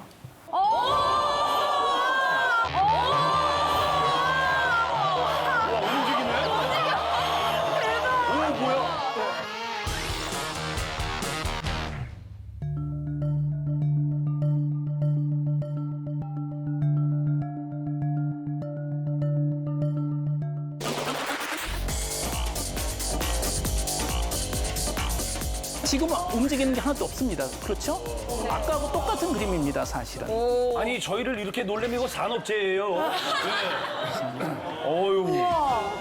지금은 움직이는 게 하나도 없습니다. 그렇죠? 아까하고 똑같은 그림입니다, 사실은. 아니 저희를 이렇게 놀래미고 산업재예요. 네. 어유.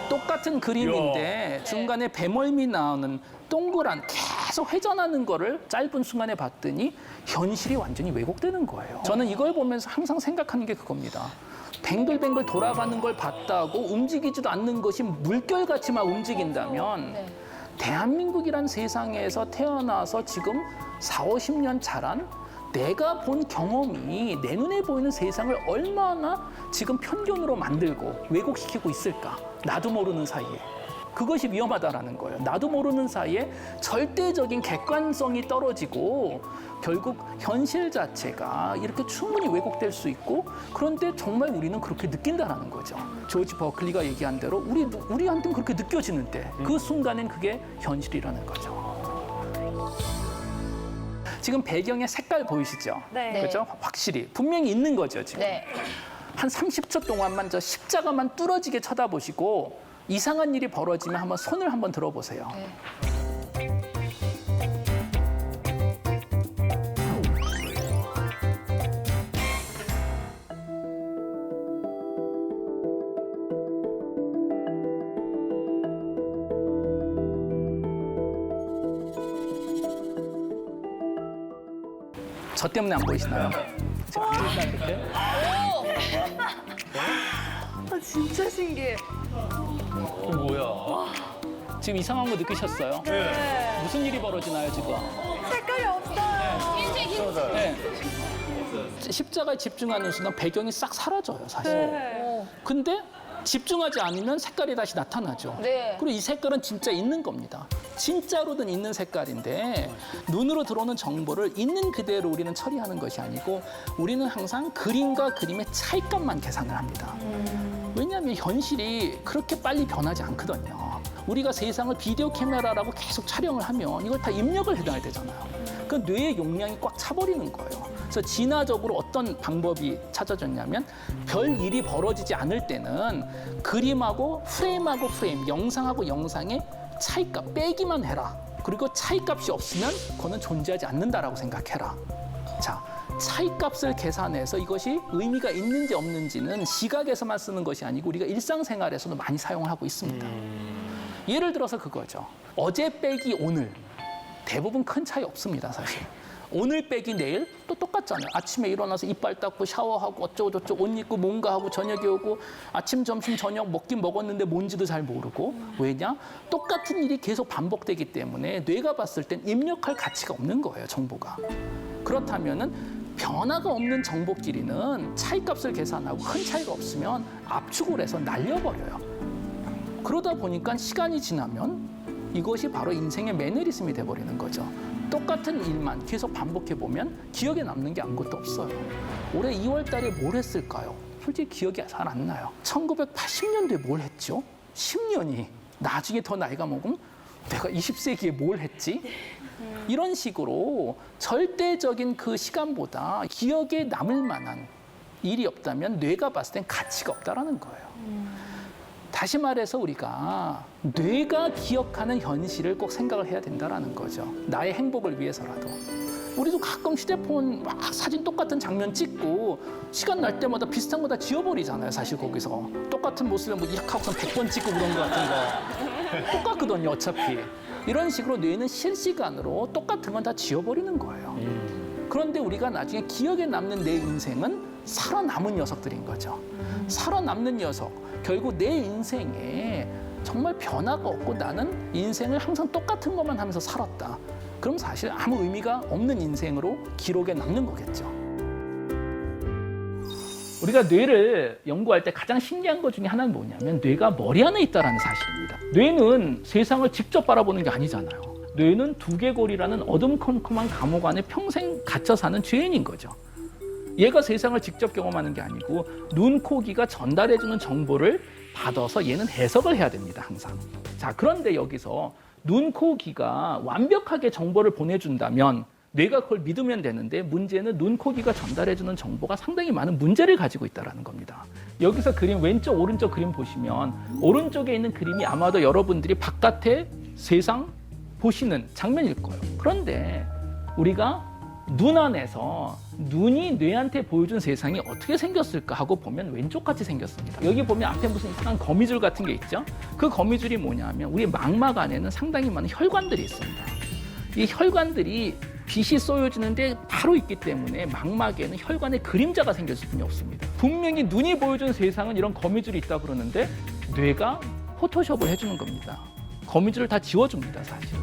똑같은 그림인데 중간에 배멀미 나오는 동그란 계속 회전하는 거를 짧은 순간에 봤더니 현실이 완전히 왜곡되는 거예요. 저는 이걸 보면서 항상 생각하는 게 그겁니다. 뱅글뱅글 돌아가는 걸 봤다고 움직이지도 않는 것이 물결같이 막 움직인다면 네. 대한민국이란 세상에서 태어나서 지금 4, 50년 자란 내가 본 경험이 내 눈에 보이는 세상을 얼마나 지금 편견으로 만들고 왜곡시키고 있을까? 나도 모르는 사이에. 그것이 위험하다라는 거예요. 나도 모르는 사이에 절대적인 객관성이 떨어지고 결국 현실 자체가 이렇게 충분히 왜곡될 수 있고 그런데 정말 우리는 그렇게 느낀다라는 거죠. 조지 버클리가 얘기한 대로 우리한테는 그렇게 느껴지는데 그 순간엔 그게 현실이라는 거죠. 지금 배경의 색깔 보이시죠? 네. 그렇죠? 확실히 분명히 있는 거죠, 지금. 네. 한 30초 동안만 저 십자가만 뚫어지게 쳐다보시고 이상한 일이 벌어지면 한번 손을 한번 들어보세요. 저 때문에 안 보이시나요? 진짜 신기해. 지금 이상한 거 느끼셨어요? 네. 무슨 일이 벌어지나요, 지금? 색깔이 없어요. 네. 십자가에 집중하는 순간 배경이 싹 사라져요, 사실. 네. 근데 집중하지 않으면 색깔이 다시 나타나죠. 네. 그리고 이 색깔은 진짜 있는 겁니다. 진짜로든 있는 색깔인데 눈으로 들어오는 정보를 있는 그대로 우리는 처리하는 것이 아니고 우리는 항상 그림과 그림의 차이값만 계산을 합니다. 왜냐하면 현실이 그렇게 빨리 변하지 않거든요. 우리가 세상을 비디오 카메라라고 계속 촬영을 하면 이걸 다 입력을 해놔야 되잖아요. 그 뇌의 용량이 꽉 차버리는 거예요. 그래서 진화적으로 어떤 방법이 찾아졌냐면 별 일이 벌어지지 않을 때는 그림하고 프레임, 영상하고 영상의 차이값 빼기만 해라. 그리고 차이값이 없으면 그거는 존재하지 않는다라고 생각해라. 자, 차이값을 계산해서 이것이 의미가 있는지 없는지는 시각에서만 쓰는 것이 아니고 우리가 일상생활에서도 많이 사용을 하고 있습니다. 예를 들어서 그거죠. 어제 빼기 오늘. 대부분 큰 차이 없습니다, 사실. 오늘 빼기 내일 또 똑같잖아요. 아침에 일어나서 이빨 닦고 샤워하고 어쩌고 저쩌고 옷 입고 뭔가 하고 저녁에 오고 아침, 점심, 저녁 먹긴 먹었는데 뭔지도 잘 모르고 왜냐? 똑같은 일이 계속 반복되기 때문에 뇌가 봤을 땐 입력할 가치가 없는 거예요, 정보가. 그렇다면은 변화가 없는 정보끼리는 차이값을 계산하고 큰 차이가 없으면 압축을 해서 날려버려요. 그러다 보니까 시간이 지나면 이것이 바로 인생의 매너리즘이 돼버리는 거죠. 똑같은 일만 계속 반복해보면 기억에 남는 게 아무것도 없어요. 올해 2월 달에 뭘 했을까요? 솔직히 기억이 잘 안 나요. 1980년도에 뭘 했죠? 10년이. 나중에 더 나이가 먹으면 내가 20세기에 뭘 했지? 이런 식으로 절대적인 그 시간보다 기억에 남을 만한 일이 없다면 뇌가 봤을 땐 가치가 없다라는 거예요. 다시 말해서 우리가 뇌가 기억하는 현실을 꼭 생각을 해야 된다는 거죠. 나의 행복을 위해서라도. 우리도 가끔 휴대폰 막 사진 똑같은 장면 찍고 시간 날 때마다 비슷한 거 다 지워버리잖아요. 사실 거기서. 똑같은 모습을 뭐 이렇게 하고선 100번 찍고 그런 거 같은 거. 똑같거든요, 어차피. 이런 식으로 뇌는 실시간으로 똑같은 건 다 지워버리는 거예요. 그런데 우리가 나중에 기억에 남는 내 인생은 살아남은 녀석들인 거죠. 살아남는 녀석. 결국 내 인생에 정말 변화가 없고 나는 인생을 항상 똑같은 것만 하면서 살았다. 그럼 사실 아무 의미가 없는 인생으로 기록에 남는 거겠죠. 우리가 뇌를 연구할 때 가장 신기한 것 중에 하나는 뭐냐면 뇌가 머리 안에 있다는 사실입니다. 뇌는 세상을 직접 바라보는 게 아니잖아요. 뇌는 두개골이라는 어둠컴컴한 감옥 안에 평생 갇혀 사는 죄인인 거죠. 얘가 세상을 직접 경험하는 게 아니고 눈, 코, 귀가 전달해주는 정보를 받아서 얘는 해석을 해야 됩니다, 항상. 자, 그런데 여기서 눈, 코, 귀가 완벽하게 정보를 보내준다면 뇌가 그걸 믿으면 되는데 문제는 눈, 코, 귀가 전달해주는 정보가 상당히 많은 문제를 가지고 있다는 겁니다. 여기서 그림 왼쪽, 오른쪽 그림 보시면 오른쪽에 있는 그림이 아마도 여러분들이 바깥의 세상 보시는 장면일 거예요. 그런데 우리가 눈 안에서 눈이 뇌한테 보여준 세상이 어떻게 생겼을까 하고 보면 왼쪽같이 생겼습니다. 여기 보면 앞에 무슨 이상한 거미줄 같은 게 있죠? 그 거미줄이 뭐냐면 우리 망막 안에는 상당히 많은 혈관들이 있습니다. 이 혈관들이 빛이 쏘여지는데 바로 있기 때문에 망막에는 혈관에 그림자가 생길 수뿐이 없습니다. 분명히 눈이 보여준 세상은 이런 거미줄이 있다 그러는데 뇌가 포토샵을 해주는 겁니다. 거미줄을 다 지워줍니다, 사실.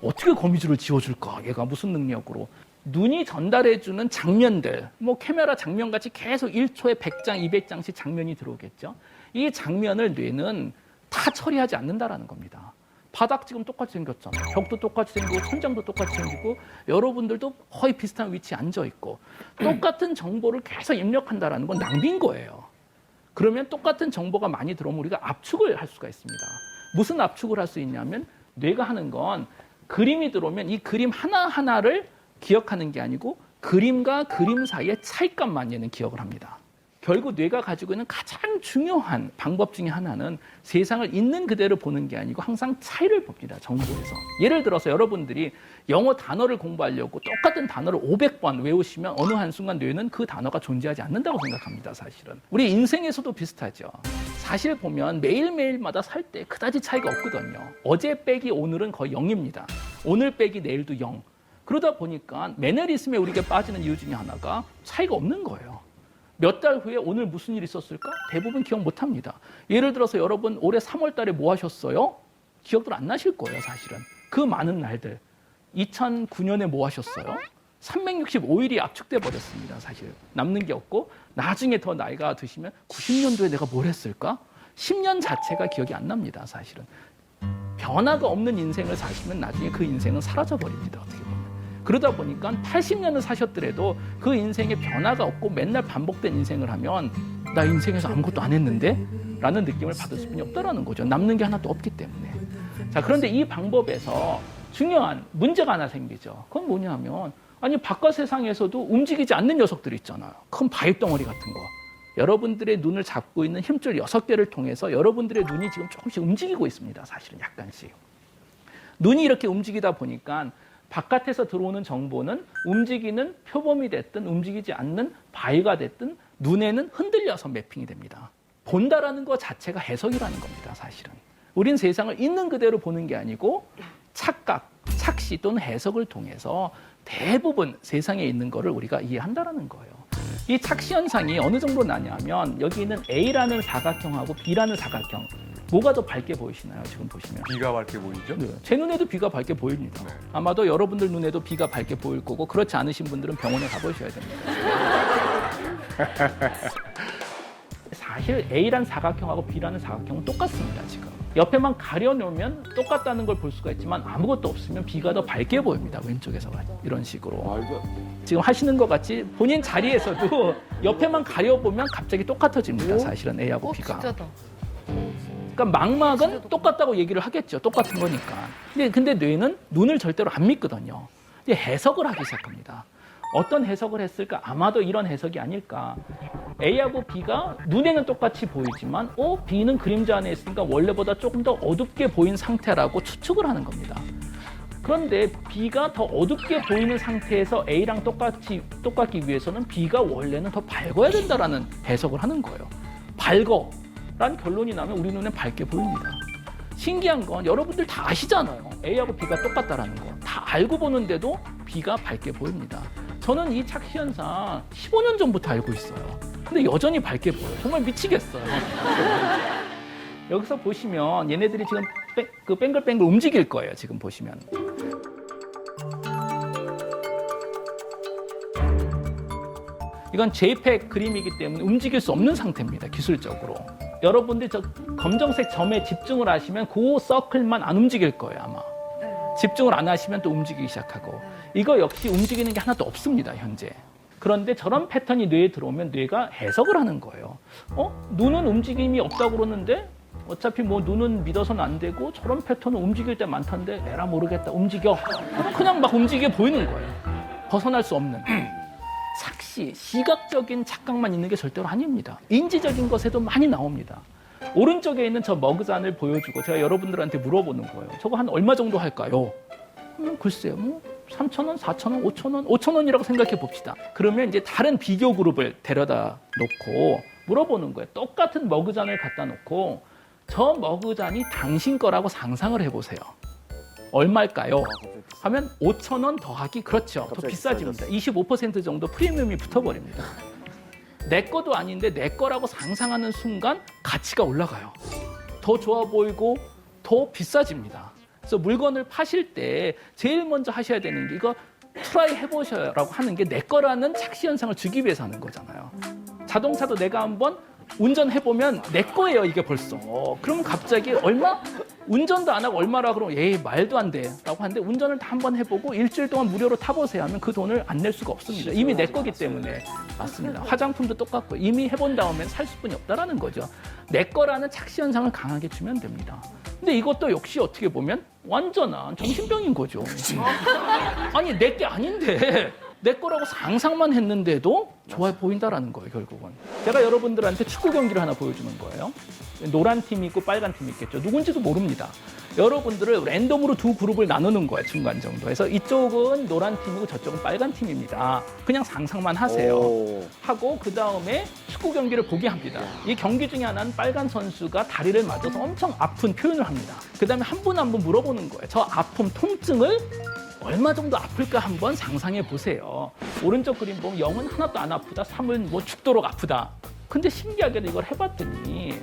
어떻게 거미줄을 지워줄까? 얘가 무슨 능력으로? 눈이 전달해주는 장면들, 뭐 카메라 장면같이 계속 1초에 100장, 200장씩 장면이 들어오겠죠. 이 장면을 뇌는 다 처리하지 않는다라는 겁니다. 바닥 지금 똑같이 생겼잖아요. 벽도 똑같이 생기고 천장도 똑같이 생기고 여러분들도 거의 비슷한 위치에 앉아 있고 똑같은 정보를 계속 입력한다라는 건 낭비인 거예요. 그러면 똑같은 정보가 많이 들어오면 우리가 압축을 할 수가 있습니다. 무슨 압축을 할 수 있냐면 뇌가 하는 건 그림이 들어오면 이 그림 하나하나를 기억하는 게 아니고 그림과 그림 사이의 차이값만 얘는 기억을 합니다. 결국 뇌가 가지고 있는 가장 중요한 방법 중에 하나는 세상을 있는 그대로 보는 게 아니고 항상 차이를 봅니다. 정보에서. 예를 들어서 여러분들이 영어 단어를 공부하려고 똑같은 단어를 500번 외우시면 어느 한순간 뇌는 그 단어가 존재하지 않는다고 생각합니다. 사실은. 우리 인생에서도 비슷하죠. 사실 보면 매일매일마다 살 때 그다지 차이가 없거든요. 어제 빼기 오늘은 거의 0입니다. 오늘 빼기 내일도 0. 그러다 보니까 매너리즘에 우리가 빠지는 이유 중에 하나가 차이가 없는 거예요. 몇 달 후에 오늘 무슨 일이 있었을까? 대부분 기억 못 합니다. 예를 들어서 여러분 올해 3월 달에 뭐 하셨어요? 기억들 안 나실 거예요, 사실은. 그 많은 날들. 2009년에 뭐 하셨어요? 365일이 압축돼 버렸습니다, 사실. 남는 게 없고 나중에 더 나이가 드시면 90년도에 내가 뭘 했을까? 10년 자체가 기억이 안 납니다, 사실은. 변화가 없는 인생을 사시면 나중에 그 인생은 사라져 버립니다, 어떻게 보면. 그러다 보니까 80년을 사셨더라도 그 인생에 변화가 없고 맨날 반복된 인생을 하면 나 인생에서 아무것도 안 했는데? 라는 느낌을 받을 수뿐이 없다라는 거죠. 남는 게 하나도 없기 때문에. 자, 그런데 이 방법에서 중요한 문제가 하나 생기죠. 그건 뭐냐면 아니 바깥 세상에서도 움직이지 않는 녀석들이 있잖아요. 큰 바위덩어리 같은 거. 여러분들의 눈을 잡고 있는 힘줄 6개를 통해서 여러분들의 눈이 지금 조금씩 움직이고 있습니다. 사실은 약간씩. 눈이 이렇게 움직이다 보니까 바깥에서 들어오는 정보는 움직이는 표범이 됐든 움직이지 않는 바위가 됐든 눈에는 흔들려서 매핑이 됩니다. 본다라는 것 자체가 해석이라는 겁니다, 사실은. 우린 세상을 있는 그대로 보는 게 아니고 착각, 착시 또는 해석을 통해서 대부분 세상에 있는 거를 우리가 이해한다라는 거예요. 이 착시 현상이 어느 정도 나냐면 여기 있는 A라는 사각형하고 B라는 사각형 뭐가 더 밝게 보이시나요? 지금 보시면. 비가 밝게 보이죠? 네, 제 눈에도 비가 밝게 보입니다. 네. 아마도 여러분들 눈에도 비가 밝게 보일 거고 그렇지 않으신 분들은 병원에 가보셔야 됩니다. 사실 A라는 사각형하고 B라는 사각형은 똑같습니다. 지금. 옆에만 가려놓으면 똑같다는 걸 볼 수가 있지만 아무것도 없으면 B가 더 밝게 보입니다. 왼쪽에서 이런 식으로. 지금 하시는 것 같이 본인 자리에서도 옆에만 가려보면 갑자기 똑같아집니다. 사실은 A하고 B가. 진짜다. 그러니까 망막은 똑같다고 얘기를 하겠죠. 똑같은 거니까. 근데 뇌는 눈을 절대로 안 믿거든요. 이제 해석을 하기 시작합니다. 어떤 해석을 했을까? 아마도 이런 해석이 아닐까. A하고 B가 눈에는 똑같이 보이지만 B는 그림자 안에 있으니까 원래보다 조금 더 어둡게 보인 상태라고 추측을 하는 겁니다. 그런데 B가 더 어둡게 보이는 상태에서 A랑 똑같기 위해서는 B가 원래는 더 밝아야 된다라는 해석을 하는 거예요. 밝어. 라는 결론이 나면 우리 눈엔 밝게 보입니다. 신기한 건 여러분들 다 아시잖아요. A하고 B가 똑같다라는 거. 다 알고 보는데도 B가 밝게 보입니다. 저는 이 착시 현상 15년 전부터 알고 있어요. 근데 여전히 밝게 보여요. 정말 미치겠어요. 여기서 보시면 얘네들이 지금 뱅글뱅글 움직일 거예요. 지금 보시면. 이건 JPEG 그림이기 때문에 움직일 수 없는 상태입니다. 기술적으로. 여러분들 저 검정색 점에 집중을 하시면 그 서클만 안 움직일 거예요, 아마. 집중을 안 하시면 또 움직이기 시작하고. 이거 역시 움직이는 게 하나도 없습니다, 현재. 그런데 저런 패턴이 뇌에 들어오면 뇌가 해석을 하는 거예요. 눈은 움직임이 없다고 그러는데 어차피 뭐 눈은 믿어서는 안 되고 저런 패턴은 움직일 때 많던데 에라 모르겠다, 움직여. 그냥 막 움직여 보이는 거예요. 벗어날 수 없는. 착시, 시각적인 착각만 있는 게 절대로 아닙니다. 인지적인 것에도 많이 나옵니다. 오른쪽에 있는 저 머그잔을 보여주고 제가 여러분들한테 물어보는 거예요. 저거 한 얼마 정도 할까요? 글쎄요, 뭐 3,000원, 4,000원, 5,000원, 5,000원이라고 생각해 봅시다. 그러면 이제 다른 비교 그룹을 데려다 놓고 물어보는 거예요. 똑같은 머그잔을 갖다 놓고 저 머그잔이 당신 거라고 상상을 해보세요. 얼마일까요? 하면 5,000원 더하기 그렇죠. 더 비싸집니다. 25% 정도 프리미엄이 붙어버립니다. 내 거도 아닌데 내 거라고 상상하는 순간 가치가 올라가요. 더 좋아 보이고 더 비싸집니다. 그래서 물건을 파실 때 제일 먼저 하셔야 되는 게 이거 트라이 해보셔라고 하는 게 내 거라는 착시 현상을 주기 위해서 하는 거잖아요. 자동차도 내가 한번 운전해보면 내 거예요, 이게 벌써. 그러면 갑자기 얼마? 운전도 안 하고 얼마라 그러면 에이, 말도 안 돼. 라고 하는데 운전을 다 한번 해보고 일주일 동안 무료로 타보세요 하면 그 돈을 안 낼 수가 없습니다. 이미 내 거기 때문에. 맞습니다. 화장품도 똑같고 이미 해본 다음엔 살 수뿐이 없다라는 거죠. 내 거라는 착시 현상을 강하게 주면 됩니다. 근데 이것도 역시 어떻게 보면 완전한 정신병인 거죠. 아니, 내 게 아닌데. 내 거라고 상상만 했는데도 좋아 보인다라는 거예요, 결국은. 제가 여러분들한테 축구 경기를 하나 보여주는 거예요. 노란 팀이 있고 빨간 팀이 있겠죠. 누군지도 모릅니다. 여러분들을 랜덤으로 두 그룹을 나누는 거예요, 중간 정도. 그래서 이쪽은 노란 팀이고 저쪽은 빨간 팀입니다. 그냥 상상만 하세요. 하고 그 다음에 축구 경기를 보게 합니다. 이 경기 중에 하나는 빨간 선수가 다리를 맞아서 엄청 아픈 표현을 합니다. 그 다음에 한 분 한 분 물어보는 거예요. 저 아픔, 통증을 얼마 정도 아플까 한번 상상해 보세요. 오른쪽 그림 보면 0은 하나도 안 아프다, 3은 뭐 죽도록 아프다. 근데 신기하게도 이걸 해봤더니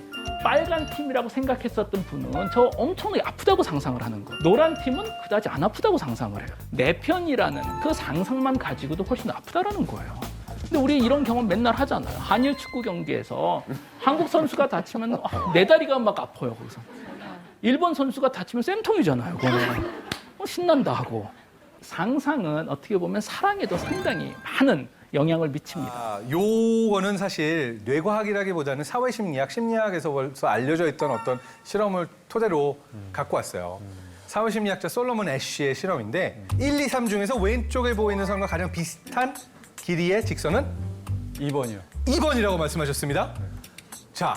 빨간 팀이라고 생각했었던 분은 저 엄청나게 아프다고 상상을 하는 거예요. 노란 팀은 그다지 안 아프다고 상상을 해요. 내 편이라는 그 상상만 가지고도 훨씬 아프다라는 거예요. 근데 우리 이런 경험 맨날 하잖아요. 한일 축구 경기에서 한국 선수가 다치면 내 다리가 막 아파요, 거기서. 일본 선수가 다치면 쌤통이잖아요, 그거는. 신난다 하고. 상상은 어떻게 보면 사랑에도 상당히 많은 영향을 미칩니다. 요거는 사실 뇌과학이라기보다는 사회심리학, 심리학에서 벌써 알려져 있던 어떤 실험을 토대로 갖고 왔어요. 사회심리학자 솔로몬 애쉬의 실험인데 1, 2, 3 중에서 왼쪽에 보이는 선과 가장 비슷한 길이의 직선은 2번이요. 2번이라고 말씀하셨습니다. 자,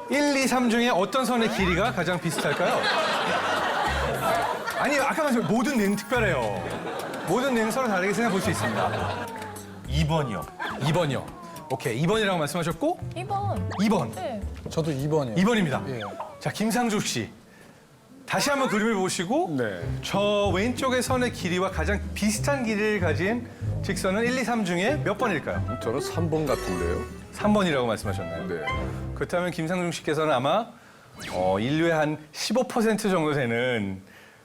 1, 2, 3 중에 어떤 선의 길이가 가장 비슷할까요? 아니, 아까 말씀 모든 내용 특별해요. 모든 내용 서로 다르게 생각해 볼 수 있습니다. 2번이요. 2번이요. 오케이, 2번이라고 말씀하셨고 2번. 2번. 네. 저도 2번이요. 2번입니다. 예. 자, 김상조 씨. 다시 한번 그림을 보시고 네. 저 왼쪽의 선의 길이와 가장 비슷한 길이를 가진 직선은 1, 2, 3 중에 몇 번일까요? 저는 3번 같은데요. 3번이라고 말씀하셨나요? 네. 그렇다면 김상중 씨께서는 아마 인류의 한 15% 정도 되는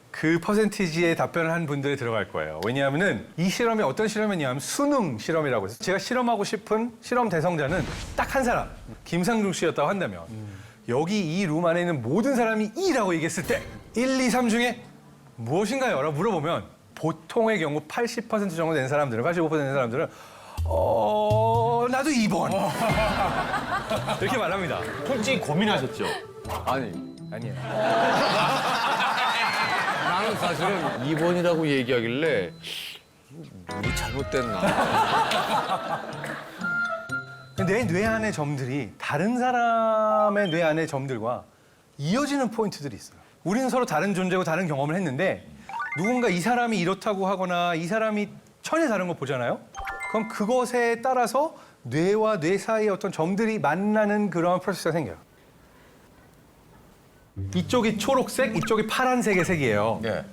그 퍼센티지의 답변을 한 분들이 들어갈 거예요. 왜냐하면은 이 실험이 어떤 실험이냐면 수능 실험이라고 해서 제가 실험하고 싶은 실험 대상자는 딱 한 사람, 김상중 씨였다고 한다면 여기 이 룸 안에 있는 모든 사람이 E라고 얘기했을 때 1, 2, 3 중에 무엇인가요? 라고 물어보면 보통의 경우 80% 정도 되는 사람들은 85% 되는 사람들은 나도 2번 이렇게 말합니다. 솔직히 고민하셨죠? 아니에요. 나는 사실은 2번이라고 얘기하길래 눈이 잘못됐나. 내 뇌 안의 점들이 다른 사람의 뇌 안의 점들과 이어지는 포인트들이 있어요. 우리는 서로 다른 존재고 다른 경험을 했는데 누군가 이 사람이 이렇다고 하거나 이 사람이 전혀 다른 거 보잖아요. 그럼 그것에 따라서 뇌와 뇌 사이의 어떤 점들이 만나는 그런 프로세스가 생겨요. 이쪽이 초록색, 이쪽이 파란색의 색이에요. 네.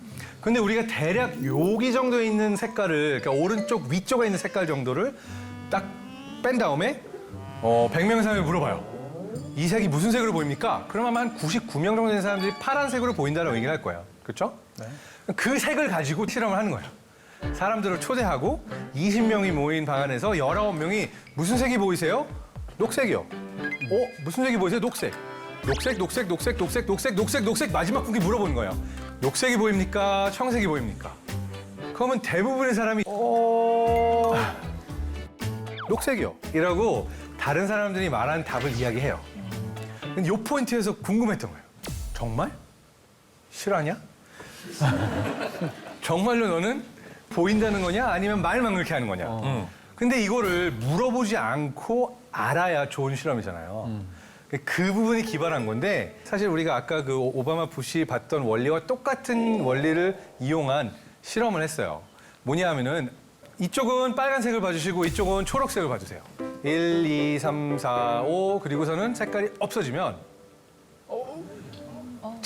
근데 우리가 대략 여기 정도에 있는 색깔을, 그러니까 오른쪽 위쪽에 있는 색깔 정도를 딱 뺀 다음에 100명 이상을 물어봐요. 이 색이 무슨 색으로 보입니까? 그럼 아마 한 99명 정도 되는 사람들이 파란색으로 보인다고 얘기를 할 거예요. 그렇죠? 네. 그 색을 가지고 실험을 하는 거예요. 사람들을 초대하고 20명이 모인 방 안에서 19명이 무슨 색이 보이세요? 녹색이요. 무슨 색이 보이세요? 녹색. 녹색, 녹색, 녹색, 녹색, 녹색, 녹색, 녹색 마지막 분께 물어보는 거예요. 녹색이 보입니까? 청색이 보입니까? 그러면 대부분의 사람이 녹색이요. 이라고 다른 사람들이 말한 답을 이야기해요. 근데 이 포인트에서 궁금했던 거예요. 정말? 실화냐? 정말로 너는 보인다는 거냐? 아니면 말만 그렇게 하는 거냐? 근데 이거를 물어보지 않고 알아야 좋은 실험이잖아요. 그 부분이 기발한 건데 사실 우리가 아까 그 오바마 부시 봤던 원리와 똑같은 원리를 이용한 실험을 했어요. 뭐냐 하면은 이쪽은 빨간색을 봐주시고 이쪽은 초록색을 봐주세요. 1, 2, 3, 4, 5 그리고서는 색깔이 없어지면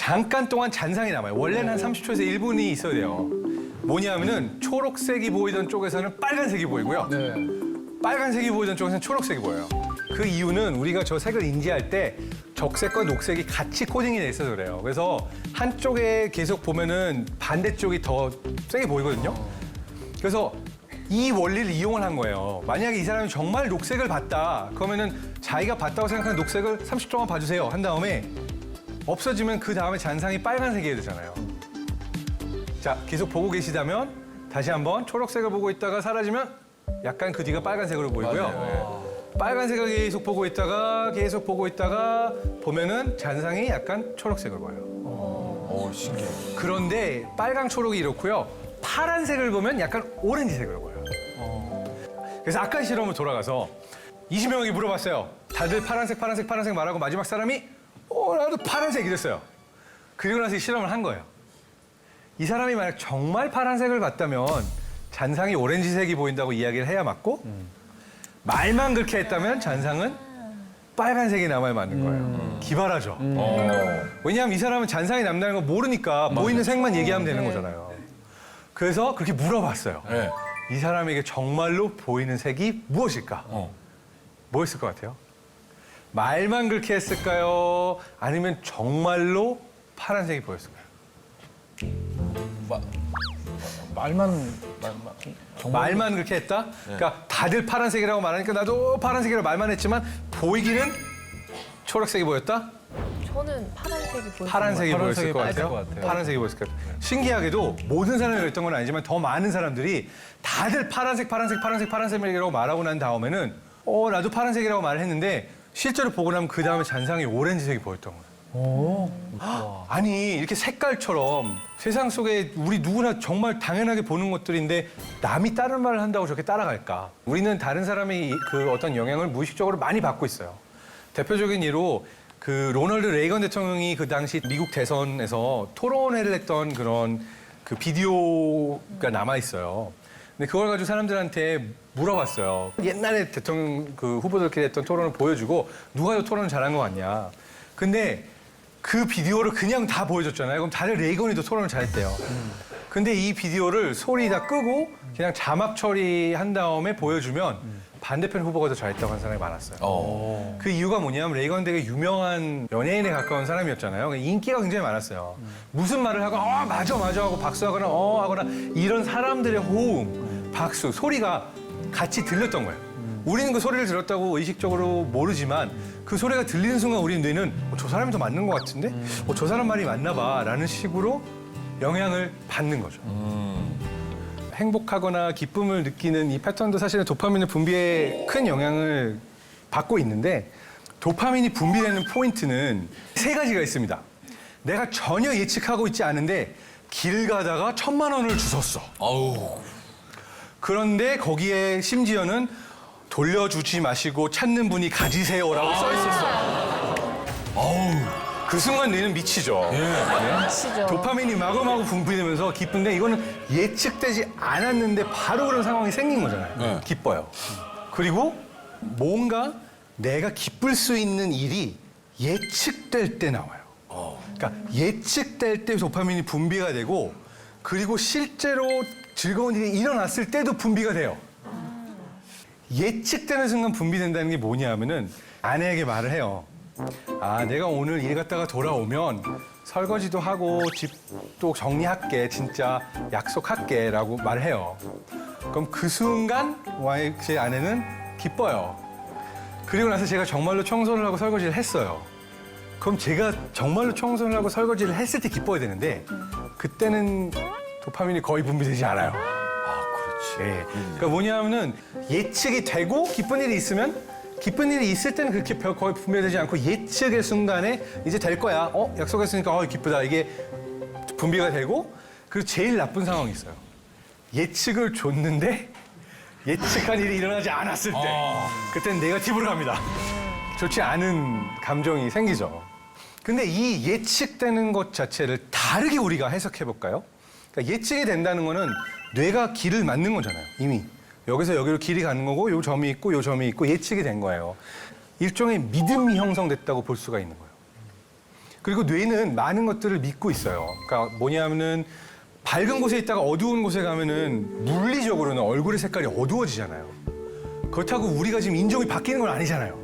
잠깐 동안 잔상이 남아요. 원래는 한 30초에서 1분이 있어야 돼요. 뭐냐면은 초록색이 보이던 쪽에서는 빨간색이 보이고요. 빨간색이 보이던 쪽에서는 초록색이 보여요. 그 이유는 우리가 저 색을 인지할 때 적색과 녹색이 같이 코딩이 돼 있어서 그래요. 그래서 한쪽에 계속 보면은 반대쪽이 더 세게 보이거든요. 그래서 이 원리를 이용을 한 거예요. 만약에 이 사람이 정말 녹색을 봤다. 그러면은 자기가 봤다고 생각하는 녹색을 30초만 봐주세요. 한 다음에 없어지면 그 다음에 잔상이 빨간색이 되잖아요. 자, 계속 보고 계시다면 다시 한번 초록색을 보고 있다가 사라지면 약간 그 뒤가 빨간색으로 보이고요. 빨간색을 계속 보고 있다가 보면은 잔상이 약간 초록색으로 보여요. 신기해. 그런데 빨강 초록이 이렇고요. 파란색을 보면 약간 오렌지색으로 보여요. 그래서 아까 실험을 돌아가서 20명에게 물어봤어요. 다들 파란색 말하고 마지막 사람이 나도 파란색 이랬어요. 그리고 나서 이 실험을 한 거예요. 이 사람이 만약 정말 파란색을 봤다면 잔상이 오렌지색이 보인다고 이야기를 해야 맞고 말만 그렇게 했다면 잔상은 빨간색이 남아야 맞는 거예요. 기발하죠. 왜냐하면 이 사람은 잔상이 남다는 걸 모르니까 보이는 색만 얘기하면 되는 거잖아요. 그래서 그렇게 물어봤어요. 네. 이 사람에게 정말로 보이는 색이 무엇일까? 뭐였을 것 같아요? 말만 그렇게 했을까요? 아니면 정말로 파란색이 보였을까요? 말만 그렇게 했다? 그러니까 다들 파란색이라고 말하니까 나도 파란색이라고 말만 했지만 보이기는 초록색이 보였다? 저는 파란색이 보여요. 파란색이 보였을 것 같아요. 파란색이 보였을 것 같아요. 신기하게도 모든 사람이 그랬던 건 아니지만 더 많은 사람들이 다들 파란색이라고 말하고 난 다음에는 나도 파란색이라고 말을 했는데 실제로 보고 나면 그 다음에 잔상이 오렌지색이 보였던 거예요. 아니 이렇게 색깔처럼 세상 속에 우리 누구나 정말 당연하게 보는 것들인데 남이 다른 말을 한다고 저렇게 따라갈까? 우리는 다른 사람의 그 어떤 영향을 무의식적으로 많이 받고 있어요. 대표적인 예로 그 로널드 레이건 대통령이 그 당시 미국 대선에서 토론회를 했던 그런 그 비디오가 남아 있어요. 근데 그걸 가지고 사람들한테 물어봤어요. 옛날에 대통령 그 후보들끼리 했던 토론을 보여주고 누가 더 토론을 잘한 것 같냐. 근데 그 비디오를 그냥 다 보여줬잖아요. 그럼 다들 레이건이 더 토론을 잘했대요. 근데 이 비디오를 소리 다 끄고 그냥 자막 처리한 다음에 보여주면 반대편 후보가 더 잘했다고 하는 사람이 많았어요. 그 이유가 뭐냐면 레이건 되게 유명한 연예인에 가까운 사람이었잖아요. 인기가 굉장히 많았어요. 무슨 말을 하고 맞아 하고 박수하거나 하거나 이런 사람들의 호응, 박수, 소리가 같이 들렸던 거예요. 우리는 그 소리를 들었다고 의식적으로 모르지만 그 소리가 들리는 순간 우리 뇌는 저 사람이 더 맞는 것 같은데? 저 사람 말이 맞나 봐 라는 식으로 영향을 받는 거죠. 행복하거나 기쁨을 느끼는 이 패턴도 사실은 도파민의 분비에 큰 영향을 받고 있는데 도파민이 분비되는 포인트는 3가지가 있습니다. 내가 전혀 예측하고 있지 않은데 길 가다가 1,000만 원을 주웠어. 그런데 거기에 심지어는 돌려주지 마시고 찾는 분이 가지세요라고 써 있었어요. 그 순간 뇌는 미치죠. 미치죠. 도파민이 마구마구 분비되면서 기쁜데 이거는 예측되지 않았는데 바로 그런 상황이 생긴 거잖아요. 기뻐요. 그리고 뭔가 내가 기쁠 수 있는 일이 예측될 때 나와요. 그러니까 예측될 때 도파민이 분비가 되고 그리고 실제로 즐거운 일이 일어났을 때도 분비가 돼요. 예측되는 순간 분비된다는 게 뭐냐 하면은 아내에게 말을 해요. 내가 오늘 일 갔다가 돌아오면 설거지도 하고 집도 정리할게. 진짜 약속할게. 라고 말해요. 그럼 그 순간 제 아내는 기뻐요. 그리고 나서 제가 정말로 청소를 하고 설거지를 했어요. 그럼 제가 정말로 청소를 하고 설거지를 했을 때 기뻐야 되는데 그때는 도파민이 거의 분비되지 않아요. 그렇지. 그러니까 뭐냐면은 예측이 되고 기쁜 일이 있을 때는 그렇게 거의 분비되지 않고 예측의 순간에 이제 될 거야. 약속했으니까 기쁘다. 이게 분비가 되고 그리고 제일 나쁜 상황이 있어요. 예측을 줬는데 예측한 일이 일어나지 않았을 때 그때는 네거티브로 갑니다. 좋지 않은 감정이 생기죠. 근데 이 예측되는 것 자체를 다르게 우리가 해석해 볼까요? 그러니까 예측이 된다는 거는 뇌가 길을 맞는 거잖아요. 이미. 여기서 여기로 길이 가는 거고 요 점이 있고 요 점이 있고 예측이 된 거예요. 일종의 믿음이 형성됐다고 볼 수가 있는 거예요. 그리고 뇌는 많은 것들을 믿고 있어요. 그러니까 뭐냐면은 밝은 곳에 있다가 어두운 곳에 가면은 물리적으로는 얼굴의 색깔이 어두워지잖아요. 그렇다고 우리가 지금 인종이 바뀌는 건 아니잖아요.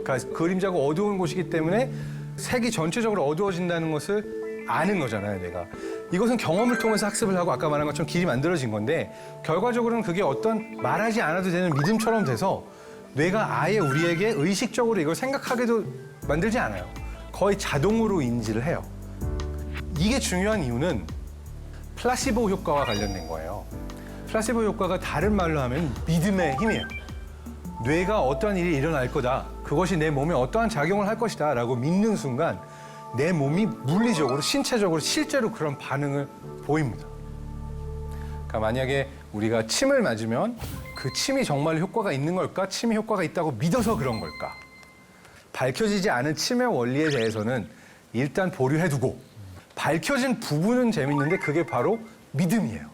그러니까 그림자가 어두운 곳이기 때문에 색이 전체적으로 어두워진다는 것을 아는 거잖아요, 내가. 이것은 경험을 통해서 학습을 하고 아까 말한 것처럼 길이 만들어진 건데 결과적으로는 그게 어떤 말하지 않아도 되는 믿음처럼 돼서 뇌가 아예 우리에게 의식적으로 이걸 생각하게도 만들지 않아요. 거의 자동으로 인지를 해요. 이게 중요한 이유는 플라시보 효과와 관련된 거예요. 플라시보 효과가 다른 말로 하면 믿음의 힘이에요. 뇌가 어떠한 일이 일어날 거다. 그것이 내 몸에 어떠한 작용을 할 것이다 라고 믿는 순간 내 몸이 물리적으로, 신체적으로 실제로 그런 반응을 보입니다. 그러니까 만약에 우리가 침을 맞으면 그 침이 정말 효과가 있는 걸까? 침이 효과가 있다고 믿어서 그런 걸까? 밝혀지지 않은 침의 원리에 대해서는 일단 보류해두고 밝혀진 부분은 재밌는데 그게 바로 믿음이에요.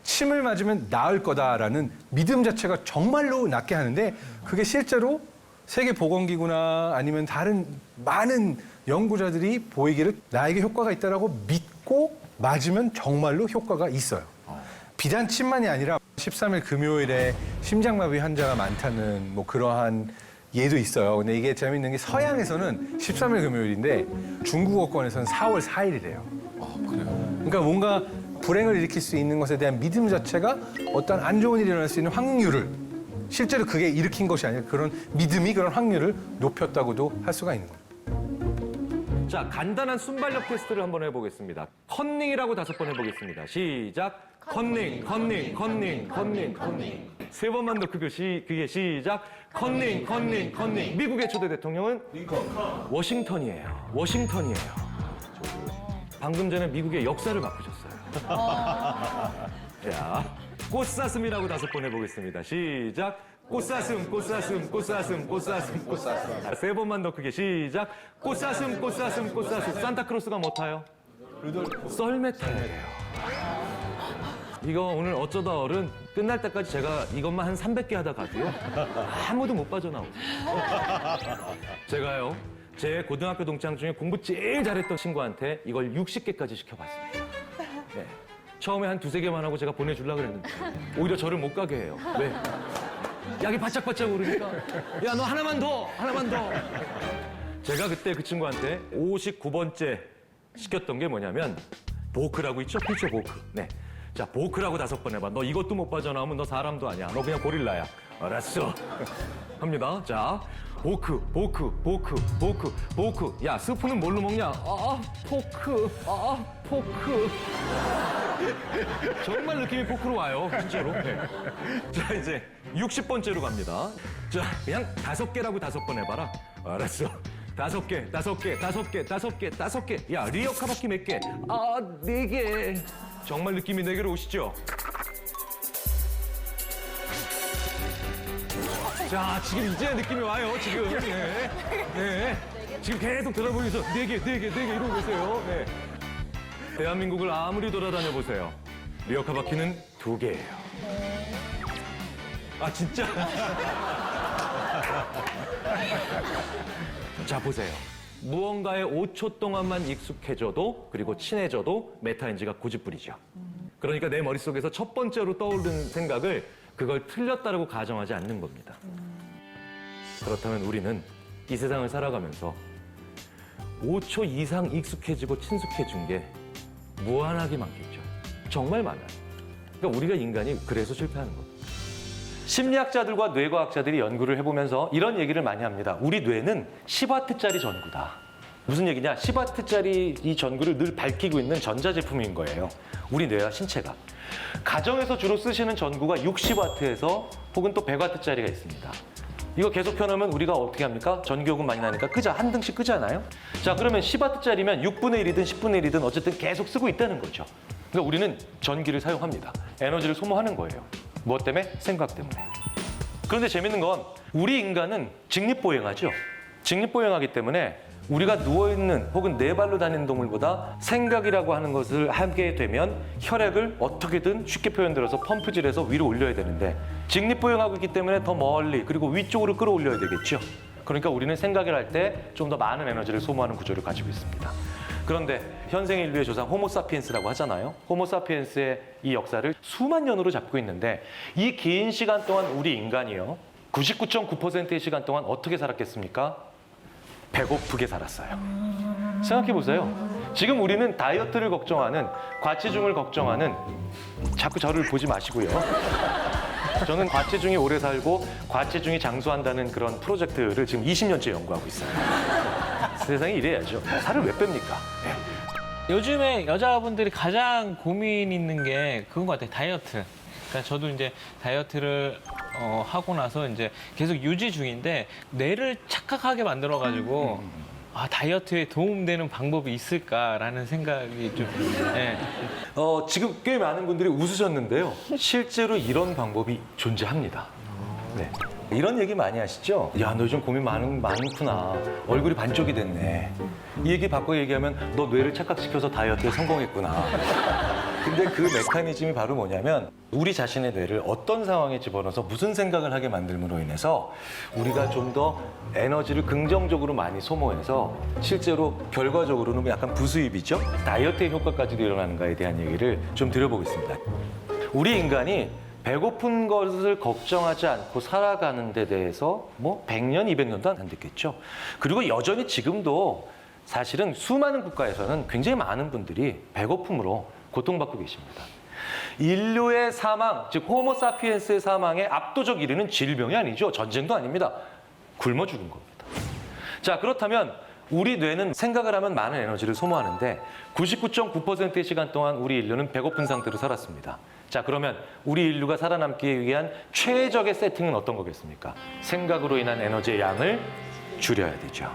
침을 맞으면 나을 거다라는 믿음 자체가 정말로 낫게 하는데 그게 실제로 세계보건기구나 아니면 다른 많은 연구자들이 보이기를 나에게 효과가 있다라고 믿고 맞으면 정말로 효과가 있어요. 비단 침만이 아니라 13일 금요일에 심장마비 환자가 많다는 뭐 그러한 예도 있어요. 근데 이게 재밌는 게 서양에서는 13일 금요일인데 중국어권에서는 4월 4일이래요. 그러니까 뭔가 불행을 일으킬 수 있는 것에 대한 믿음 자체가 어떤 안 좋은 일이 일어날 수 있는 확률을 실제로 그게 일으킨 것이 아니라 그런 믿음이 그런 확률을 높였다고도 할 수가 있는 거예요. 자, 간단한 순발력 테스트를 한번 해보겠습니다. 컨닝이라고 5번 해보겠습니다. 시작. 컨닝, 컨닝, 컨닝, 컨닝, 컨닝. 3번만 더 그게 시작. 컨닝, 컨닝, 컨닝. 미국의 초대 대통령은 워싱턴이에요. 워싱턴이에요. 방금 전에 미국의 역사를 바꾸셨어요. 자, 꽃사슴이라고 5번 해보겠습니다. 시작. 꽃사슴, 꽃사슴, 꽃사슴, 꽃사슴, 꽃사슴. 3번만 더 크게 시작. 꽃사슴, 꽃사슴, 꽃사슴. 산타크로스가 뭐 타요? 썰매 타야 돼요. 이거 오늘 어쩌다 어른 끝날 때까지 제가 이것만 한 300개 하다 가도요. 아무도 못 빠져나오고. 제가요. 제 고등학교 동창 중에 공부 제일 잘했던 친구한테 이걸 60개까지 시켜봤습니다. 네. 처음에 한 2-3개만 하고 제가 보내주려고 그랬는데 오히려 저를 못 가게 해요. 왜? 약이 바짝바짝 오르니까 야, 너 하나만 더! 하나만 더! 제가 그때 그 친구한테 59번째 시켰던 게 뭐냐면 보크라고 있죠? 그렇죠, 보크. 네. 자, 보크라고 5번 해봐. 너 이것도 못 빠져나오면 너 사람도 아니야. 너 그냥 고릴라야. 알았어. 합니다. 자, 보크, 보크, 보크, 보크, 보크. 야, 스프는 뭘로 먹냐? 포크. 포크. 정말 느낌이 포크로 와요, 진짜로. 네. 자, 이제 60번째로 갑니다. 자, 그냥 5개라고 5번 해봐라. 알았어. 5개, 5개, 5개, 5개, 5개. 야, 리어카 바퀴 몇 개? 4개. 정말 느낌이 4개로 오시죠? 자, 지금 이제 느낌이 와요, 지금. 네. 네. 지금 계속 돌아보면서 4개, 4개, 4개 이러고 계세요. 네. 대한민국을 아무리 돌아다녀 보세요. 리어카 바퀴는 2개예요. 아, 진짜? 자, 보세요. 무언가에 5초 동안만 익숙해져도 그리고 친해져도 메타인지가 고집부리죠. 그러니까 내 머릿속에서 첫 번째로 떠오르는 생각을 그걸 틀렸다라고 가정하지 않는 겁니다. 그렇다면 우리는 이 세상을 살아가면서 5초 이상 익숙해지고 친숙해진 게 무한하게 많겠죠. 정말 많아요. 그러니까 우리가 인간이 그래서 실패하는 겁니다. 심리학자들과 뇌과학자들이 연구를 해보면서 이런 얘기를 많이 합니다. 우리 뇌는 10W짜리 전구다. 무슨 얘기냐? 10W짜리 이 전구를 늘 밝히고 있는 전자제품인 거예요. 우리 뇌와 신체가. 가정에서 주로 쓰시는 전구가 60W에서 혹은 또 100W짜리가 있습니다. 이거 계속 켜놓으면 우리가 어떻게 합니까? 전기요금 많이 나니까 끄자. 한 등씩 끄잖아요. 자, 그러면 10W짜리면 6분의 1이든 10분의 1이든 어쨌든 계속 쓰고 있다는 거죠. 그러니까 우리는 전기를 사용합니다. 에너지를 소모하는 거예요. 무엇 때문에? 생각 때문에. 그런데 재밌는 건 우리 인간은 직립보행하죠. 직립보행하기 때문에 우리가 누워있는 혹은 네 발로 다니는 동물보다 생각이라고 하는 것을 하게 되면 혈액을 어떻게든 쉽게 표현들어서 펌프질해서 위로 올려야 되는데 직립보행하고 있기 때문에 더 멀리 그리고 위쪽으로 끌어올려야 되겠죠. 그러니까 우리는 생각을 할 때 좀 더 많은 에너지를 소모하는 구조를 가지고 있습니다. 그런데 현생 인류의 조상 호모사피엔스라고 하잖아요. 호모사피엔스의 이 역사를 수만 년으로 잡고 있는데 이 긴 시간 동안 우리 인간이요. 99.9%의 시간 동안 어떻게 살았겠습니까? 배고프게 살았어요. 생각해 보세요. 지금 우리는 다이어트를 걱정하는, 과체중을 걱정하는, 자꾸 저를 보지 마시고요. 저는 과체중이 오래 살고 과체중이 장수한다는 그런 프로젝트를 지금 20년째 연구하고 있어요. 세상이 이래야죠. 살을 왜 뺍니까? 요즘에 여자분들이 가장 고민 있는 게 그건 것 같아요. 다이어트. 그러니까 저도 이제 다이어트를 하고 나서 이제 계속 유지 중인데 뇌를 착각하게 만들어가지고 다이어트에 도움되는 방법이 있을까라는 생각이 좀. 예. 지금 꽤 많은 분들이 웃으셨는데요. 실제로 이런 방법이 존재합니다. 네. 이런 얘기 많이 하시죠? 야, 너 요즘 고민 많구나. 얼굴이 반쪽이 됐네. 이 얘기 바꿔 얘기하면 너 뇌를 착각시켜서 다이어트에 성공했구나. 근데 그 메커니즘이 바로 뭐냐면 우리 자신의 뇌를 어떤 상황에 집어넣어서 무슨 생각을 하게 만들므로 인해서 우리가 좀 더 에너지를 긍정적으로 많이 소모해서 실제로 결과적으로는 약간 부수입이죠. 다이어트의 효과까지도 일어나는가에 대한 얘기를 좀 드려보겠습니다. 우리 인간이 배고픈 것을 걱정하지 않고 살아가는 데 대해서 뭐 100년, 200년도 안 됐겠죠. 그리고 여전히 지금도 사실은 수많은 국가에서는 굉장히 많은 분들이 배고픔으로 고통받고 계십니다. 인류의 사망, 즉 호모사피엔스의 사망의 압도적 1위는 질병이 아니죠. 전쟁도 아닙니다. 굶어 죽은 겁니다. 자, 그렇다면 우리 뇌는 생각을 하면 많은 에너지를 소모하는데 99.9%의 시간 동안 우리 인류는 배고픈 상태로 살았습니다. 자, 그러면 우리 인류가 살아남기 위한 최적의 세팅은 어떤 거겠습니까? 생각으로 인한 에너지의 양을 줄여야 되죠.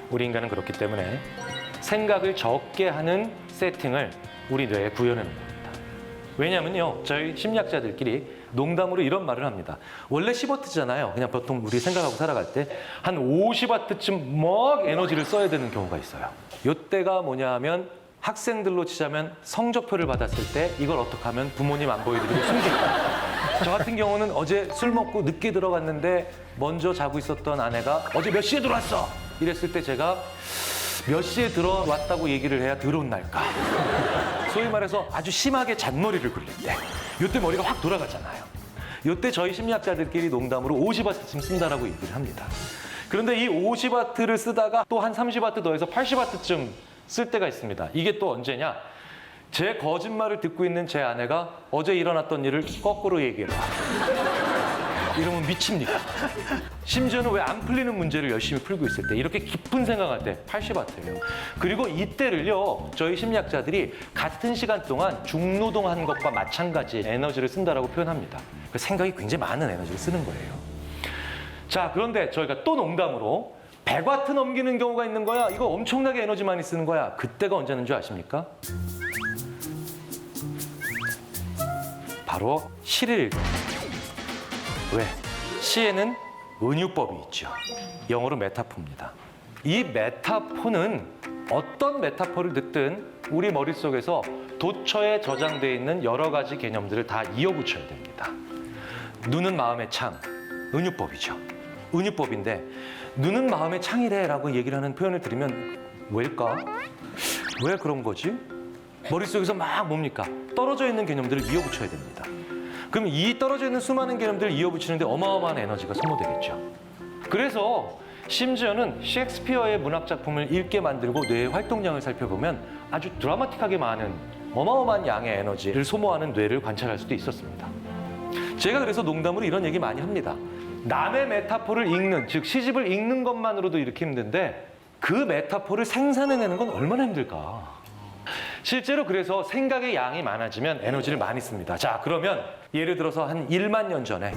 우리 인간은 그렇기 때문에 생각을 적게 하는 세팅을 우리 뇌에 구현해 놓은 겁니다. 왜냐면요, 저희 심리학자들끼리 농담으로 이런 말을 합니다. 원래 10W잖아요. 그냥 보통 우리 생각하고 살아갈 때 한 50W쯤 막 에너지를 써야 되는 경우가 있어요. 이때가 뭐냐 하면 학생들로 치자면 성적표를 받았을 때 이걸 어떻게 하면 부모님 안 보여드리고 숨길까. 저 같은 경우는 어제 술 먹고 늦게 들어갔는데 먼저 자고 있었던 아내가 어제 몇 시에 들어왔어? 이랬을 때 제가 몇 시에 들어왔다고 얘기를 해야 들어온 날까. 소위 말해서 아주 심하게 잔머리를 굴릴 때. 이때 머리가 확 돌아가잖아요. 이때 저희 심리학자들끼리 농담으로 50W쯤 쓴다라고 얘기를 합니다. 그런데 이 50W를 쓰다가 또 한 30W 더해서 80W쯤 쓸 때가 있습니다. 이게 또 언제냐? 제 거짓말을 듣고 있는 제 아내가 어제 일어났던 일을 거꾸로 얘기해봐. 이러면 미칩니다. 심지어는 왜 안 풀리는 문제를 열심히 풀고 있을 때 이렇게 깊은 생각할 때 80W예요. 그리고 이때를요, 저희 심리학자들이 같은 시간 동안 중노동한 것과 마찬가지 에너지를 쓴다라고 표현합니다. 생각이 굉장히 많은 에너지를 쓰는 거예요. 자, 그런데 저희가 또 농담으로 100W 넘기는 경우가 있는 거야. 이거 엄청나게 에너지 많이 쓰는 거야. 그때가 언제는 줄 아십니까? 바로 시를 읽을 때. 왜? 시에는 은유법이 있죠. 영어로 메타포입니다. 이 메타포는 어떤 메타포를 듣든 우리 머릿속에서 도처에 저장되어 있는 여러 가지 개념들을 다 이어붙여야 됩니다. 눈은 마음의 창, 은유법이죠. 은유법인데 눈은 마음의 창이래라고 얘기를 하는 표현을 들으면 왜일까? 왜 그런 거지? 머릿속에서 막 뭡니까? 떨어져 있는 개념들을 이어붙여야 됩니다. 그럼 이 떨어져 있는 수많은 개념들을 이어붙이는데 어마어마한 에너지가 소모되겠죠. 그래서 심지어는 셰익스피어의 문학 작품을 읽게 만들고 뇌의 활동량을 살펴보면 아주 드라마틱하게 많은 어마어마한 양의 에너지를 소모하는 뇌를 관찰할 수도 있었습니다. 제가 그래서 농담으로 이런 얘기 많이 합니다. 남의 메타포를 읽는, 즉 시집을 읽는 것만으로도 이렇게 힘든데 그 메타포를 생산해내는 건 얼마나 힘들까. 실제로 그래서 생각의 양이 많아지면 에너지를 많이 씁니다. 자, 그러면 예를 들어서 한 1만 년 전에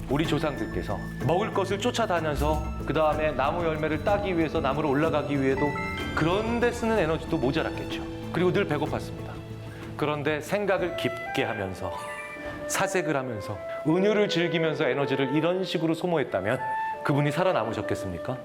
우리 조상들께서 먹을 것을 쫓아다녀서 그 다음에 나무 열매를 따기 위해서 나무로 올라가기 위해도 그런 데 쓰는 에너지도 모자랐겠죠. 그리고 늘 배고팠습니다. 그런데 생각을 깊게 하면서 사색을 하면서 은유를 즐기면서 에너지를 이런 식으로 소모했다면 그분이 살아남으셨겠습니까?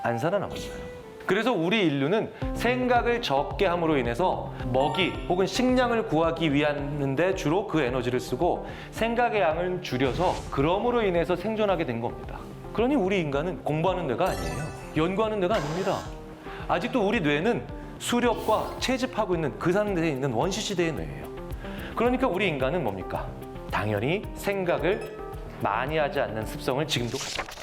안 살아남았어요. 그래서 우리 인류는 생각을 적게 함으로 인해서 먹이 혹은 식량을 구하기 위한데 주로 그 에너지를 쓰고 생각의 양을 줄여서 그럼으로 인해서 생존하게 된 겁니다. 그러니 우리 인간은 공부하는 뇌가 아니에요. 연구하는 뇌가 아닙니다. 아직도 우리 뇌는 수렵과 채집하고 있는 그 상태에 있는 원시시대의 뇌예요. 그러니까 우리 인간은 뭡니까? 당연히 생각을 많이 하지 않는 습성을 지금도 가지고 있다.